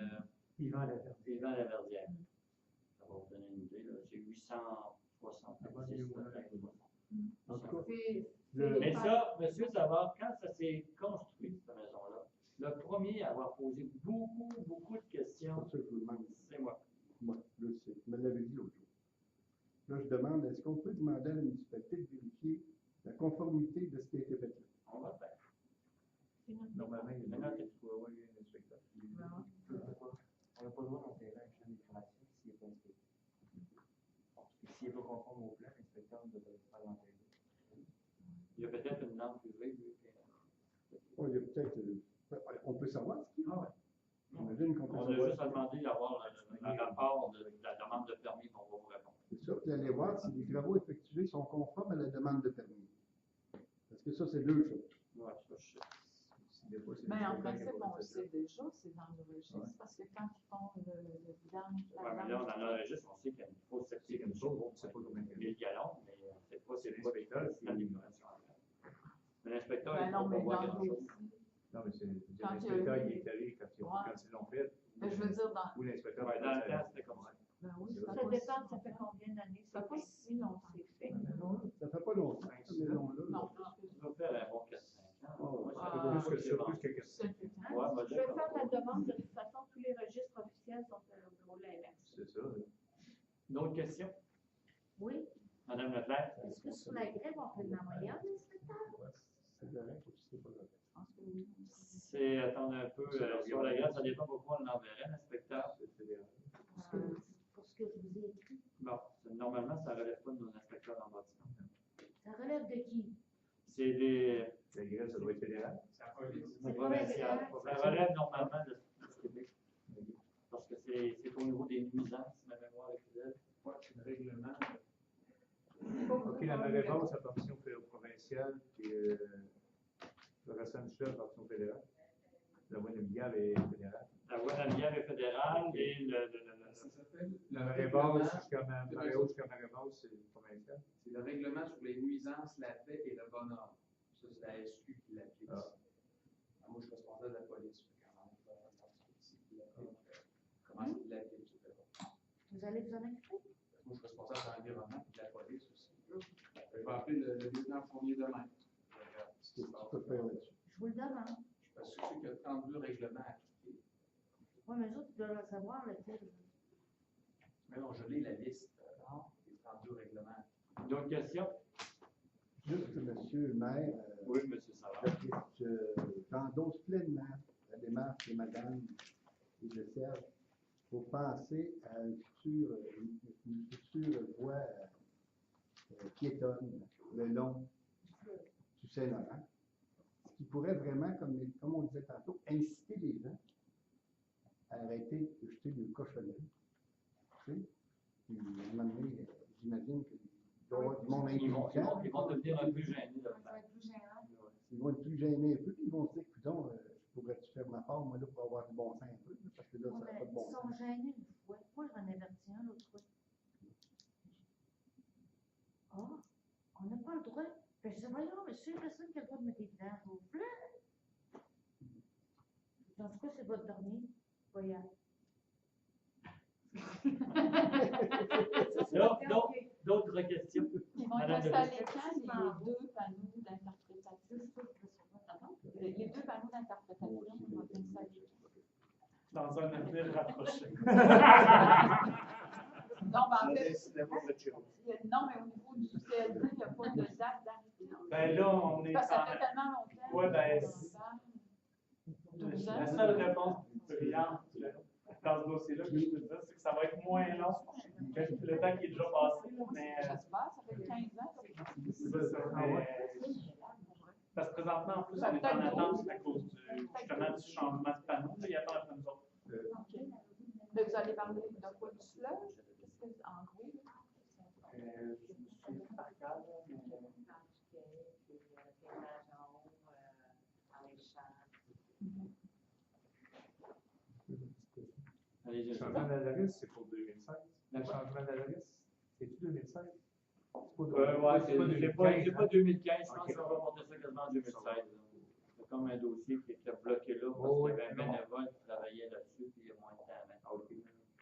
[SPEAKER 12] Yvan Laverdière.
[SPEAKER 1] Yvan Laverdière. Ça va vous donner une idée, là. C'est 866.
[SPEAKER 2] En tout cas,
[SPEAKER 1] Mais ça, monsieur Savard, quand ça s'est construit, cette maison-là, le premier à avoir posé beaucoup de questions,
[SPEAKER 2] c'est ça que je vous demande.
[SPEAKER 1] c'est moi.
[SPEAKER 2] Moi, je sais. Je me l'avais dit l'autre jour. Là, je demande, est-ce qu'on peut demander à la municipalité de vérifier la conformité de ce qui a été fait là?
[SPEAKER 1] On va faire.
[SPEAKER 8] Normalement, il y a
[SPEAKER 1] Maintenant,
[SPEAKER 8] un inspecteur. On n'a pas le droit d'enterrer un champ d'épuration s'il n'est pas inspecté. S'il n'est pas conforme au plan, l'inspecteur ne devrait pas l'enterrer.
[SPEAKER 1] il y a peut-être une norme privée.
[SPEAKER 2] Oh, il y a peut-être. On peut savoir ce qu'il y a.
[SPEAKER 1] Ah ouais.
[SPEAKER 2] J'imagine qu'on peut
[SPEAKER 1] On a
[SPEAKER 2] savoir.
[SPEAKER 1] juste à demander d'avoir un rapport de la demande de permis pour vous répondre.
[SPEAKER 2] C'est ça, puis aller voir si les travaux effectués sont conformes à la demande de permis. Parce que ça, c'est 2 choses.
[SPEAKER 1] Ouais, ça, je sais.
[SPEAKER 11] Mais en principe, on le sait déjà, c'est dans le registre, parce que quand ils font le vidange,
[SPEAKER 1] Ouais, mais là, on en a un registre, on sait qu'il y a une fausse septique, une chose, on ne sait pas combien de 1000 gallons, mais on ne sait pas
[SPEAKER 10] C'est
[SPEAKER 1] c'est quoi
[SPEAKER 10] l'inspecteur
[SPEAKER 1] la
[SPEAKER 10] qui...
[SPEAKER 1] décoration. Mais l'inspecteur,
[SPEAKER 11] Ben
[SPEAKER 1] il
[SPEAKER 11] non,
[SPEAKER 1] ne
[SPEAKER 11] mais
[SPEAKER 1] peut pas voir
[SPEAKER 11] dans
[SPEAKER 1] grand-chose.
[SPEAKER 11] l'autre.
[SPEAKER 10] Non, mais c'est
[SPEAKER 11] Quand il y a
[SPEAKER 10] l'inspecteur
[SPEAKER 11] eu-
[SPEAKER 10] qui est allé quand ils l'ont fait.
[SPEAKER 11] Ben, je veux dire, dans.
[SPEAKER 10] Ou l'inspecteur.
[SPEAKER 1] Ouais, dans le temps, c'était comme ça.
[SPEAKER 11] Ben oui,
[SPEAKER 3] Ça
[SPEAKER 11] pas
[SPEAKER 3] dépend, ça fait combien d'années
[SPEAKER 11] Ça fait pas si longtemps.
[SPEAKER 3] c'est fait.
[SPEAKER 2] Ça fait pas longtemps, cette maison-là.
[SPEAKER 11] Non,
[SPEAKER 1] Ça va faire un bon 4-5 ans.
[SPEAKER 2] Oh,
[SPEAKER 1] Moi, ça fait
[SPEAKER 11] ah,
[SPEAKER 1] beaucoup
[SPEAKER 10] Plus que
[SPEAKER 1] c'est
[SPEAKER 10] ça,
[SPEAKER 1] vendu.
[SPEAKER 10] plus que ça.
[SPEAKER 11] c'est plus tard.
[SPEAKER 1] Ouais, moi,
[SPEAKER 3] Je vais faire la demande. De toute façon, tous les registres officiels sont au bureau de la MRC.
[SPEAKER 10] C'est ça.
[SPEAKER 1] D'autres questions?
[SPEAKER 9] Oui.
[SPEAKER 1] Madame Leclerc?
[SPEAKER 9] Est-ce que sur la grève, on peut l'envoyer un inspecteur?
[SPEAKER 2] C'est correct, ou c'est pas correct?
[SPEAKER 11] Je pense que oui.
[SPEAKER 1] C'est attendre un peu sur la grève, ça dépend pourquoi on l'enverrait, l'inspecteur.
[SPEAKER 9] Pour ce que je vous ai écrit.
[SPEAKER 1] Bon, normalement, ça ne relève pas de nos inspecteurs en bâtiment.
[SPEAKER 9] Ça relève de qui?
[SPEAKER 1] C'est des
[SPEAKER 10] La grève, ça doit être fédéral.
[SPEAKER 6] C'est la police.
[SPEAKER 9] C'est
[SPEAKER 1] provinciales.
[SPEAKER 9] provincial.
[SPEAKER 1] Ça relève normalement de ce Québec. Parce que c'est au niveau des nuisances, si ma mémoire est fidèle.
[SPEAKER 6] Ouais, c'est le règlement.
[SPEAKER 10] OK, la réponse à la partition provinciale, puis le restant du chef, partition fédérale. La voie navigable est fédérale.
[SPEAKER 1] La voie navigable est fédérale et
[SPEAKER 6] Ça s'appelle le
[SPEAKER 10] La
[SPEAKER 6] règlement.
[SPEAKER 10] Marée-Basse jusqu'à Marée-Haute, c'est provincial.
[SPEAKER 6] C'est le règlement sur les nuisances, la paix et le bonheur. Ça, c'est la SQ qui l'applique.
[SPEAKER 10] Ah.
[SPEAKER 6] Moi, je suis responsable de la police. Comment il l'applique, je sais pas.
[SPEAKER 9] Vous allez vous en occuper?
[SPEAKER 6] Moi, je suis responsable de l'environnement et de la police aussi. Je vais appeler le lieutenant Fournier demain.
[SPEAKER 2] Ce que tu peux faire là-dessus.
[SPEAKER 9] Je vous le demande.
[SPEAKER 6] Je suis sûr qu'il y a 32 règlements à appliquer.
[SPEAKER 9] Oui, mais eux autres, ils doivent le savoir, lequel.
[SPEAKER 6] Mais non, je lis la liste des 32 règlements.
[SPEAKER 1] D'autres questions?
[SPEAKER 2] Juste, monsieur le maire,
[SPEAKER 1] Oui, monsieur Savard.
[SPEAKER 2] j'endosse pleinement la démarche de madame et de Serge pour penser à une future voie piétonne le long du Saint-Laurent, qui pourrait vraiment, comme on disait tantôt, inciter les gens à arrêter de jeter des cochonneries. Tu sais? Puis, à un moment donné, j'imagine qu'il doit y avoir du monde intelligent.
[SPEAKER 1] Ils vont devenir un peu gênés.
[SPEAKER 5] Ça va être plus gênant.
[SPEAKER 2] Ils vont être plus gênés un peu, puis ils vont se dire, coudonc, je pourrais-tu faire ma part, moi, là, pour avoir du bon sens un peu, là, parce que là, ça n'a pas de bon
[SPEAKER 9] Ils
[SPEAKER 2] sens.
[SPEAKER 9] sont gênés une fois. Moi, j'en ai averti un l'autre fois. Ah, on n'a pas le droit. Ben, je disais, voyons, monsieur, personne qui a le droit de mettre des vidanges au fleuve. Dans ce cas, c'est votre dernier voyage.
[SPEAKER 1] D'autres questions?
[SPEAKER 11] Ils vont être
[SPEAKER 1] Madame
[SPEAKER 11] installés
[SPEAKER 1] Delisle.
[SPEAKER 11] quand les deux panneaux d'interprétation? Les deux panneaux d'interprétation vont être installés.
[SPEAKER 4] Dans un avenir rapproché.
[SPEAKER 11] Non, mais en fait,
[SPEAKER 8] Décidément, vous êtes chez vous.
[SPEAKER 11] non, mais au niveau du CLD, il n'y a pas de date d'arrivée.
[SPEAKER 4] Ben là, on est
[SPEAKER 11] Parce que ça
[SPEAKER 4] en...
[SPEAKER 11] fait tellement longtemps.
[SPEAKER 4] Ouais, ben,
[SPEAKER 11] qu'on en parle. 12 ans.
[SPEAKER 4] La seule réponse brillante dans ce dossier-là que je peux dire, c'est que ça va être moins long que le temps qui est déjà passé, là, mais
[SPEAKER 11] J'espère, ça fait 15 ans.
[SPEAKER 4] c'est ça. Parce que présentement, en plus, on est en attente à cause justement du changement de panneau. Là, il attend après nous autres.
[SPEAKER 11] OK. Mais vous allez parler de quoi, du fleuve? Qu'est-ce que, en gros, là?
[SPEAKER 4] Je me souviens par cœur, là, mais...
[SPEAKER 1] Allez-y.
[SPEAKER 10] Le changement d'adresse, c'est pour 2016. Le changement d'adresse, c'est-tu 2016?
[SPEAKER 1] Ouais, c'est pas 2015, je pense qu'on va monter ça quasiment en 2016. C'est comme un dossier qui était bloqué là parce qu'il y avait un bénévole qui travaillait là-dessus, puis il y a moins de temps à mettre.
[SPEAKER 10] OK.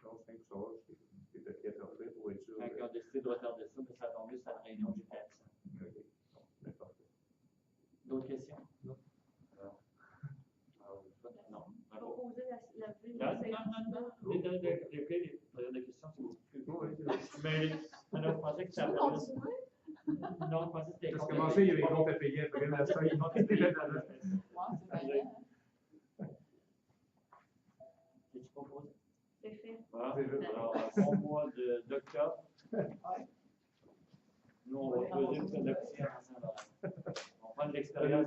[SPEAKER 10] Donc, c'est ça, c'est de pièce à faire pour être sûr.
[SPEAKER 1] Quand ils ont décidé de retarder ça, mais ça a tombé sur la réunion, j'étais absent.
[SPEAKER 10] OK. Bon, parfait.
[SPEAKER 1] D'autres questions?
[SPEAKER 10] Non.
[SPEAKER 1] Non.
[SPEAKER 3] Proposer la
[SPEAKER 1] Non. Les questions, c'est beaucoup plus. Mais je pensais que ça
[SPEAKER 11] Tu veux
[SPEAKER 1] allait.
[SPEAKER 11] continuer?
[SPEAKER 1] Non, je pensais que c'était.
[SPEAKER 10] Parce que commencer, il y avait des comptes à payer après la fin.
[SPEAKER 1] Ils vont payer.
[SPEAKER 11] Ouais, c'est bien.
[SPEAKER 1] Qu'est-ce que tu proposes?
[SPEAKER 3] C'est fait.
[SPEAKER 1] Voilà. Alors, au mois d'octobre, nous, on va poser une sélection ensemble. On prend de l'expérience.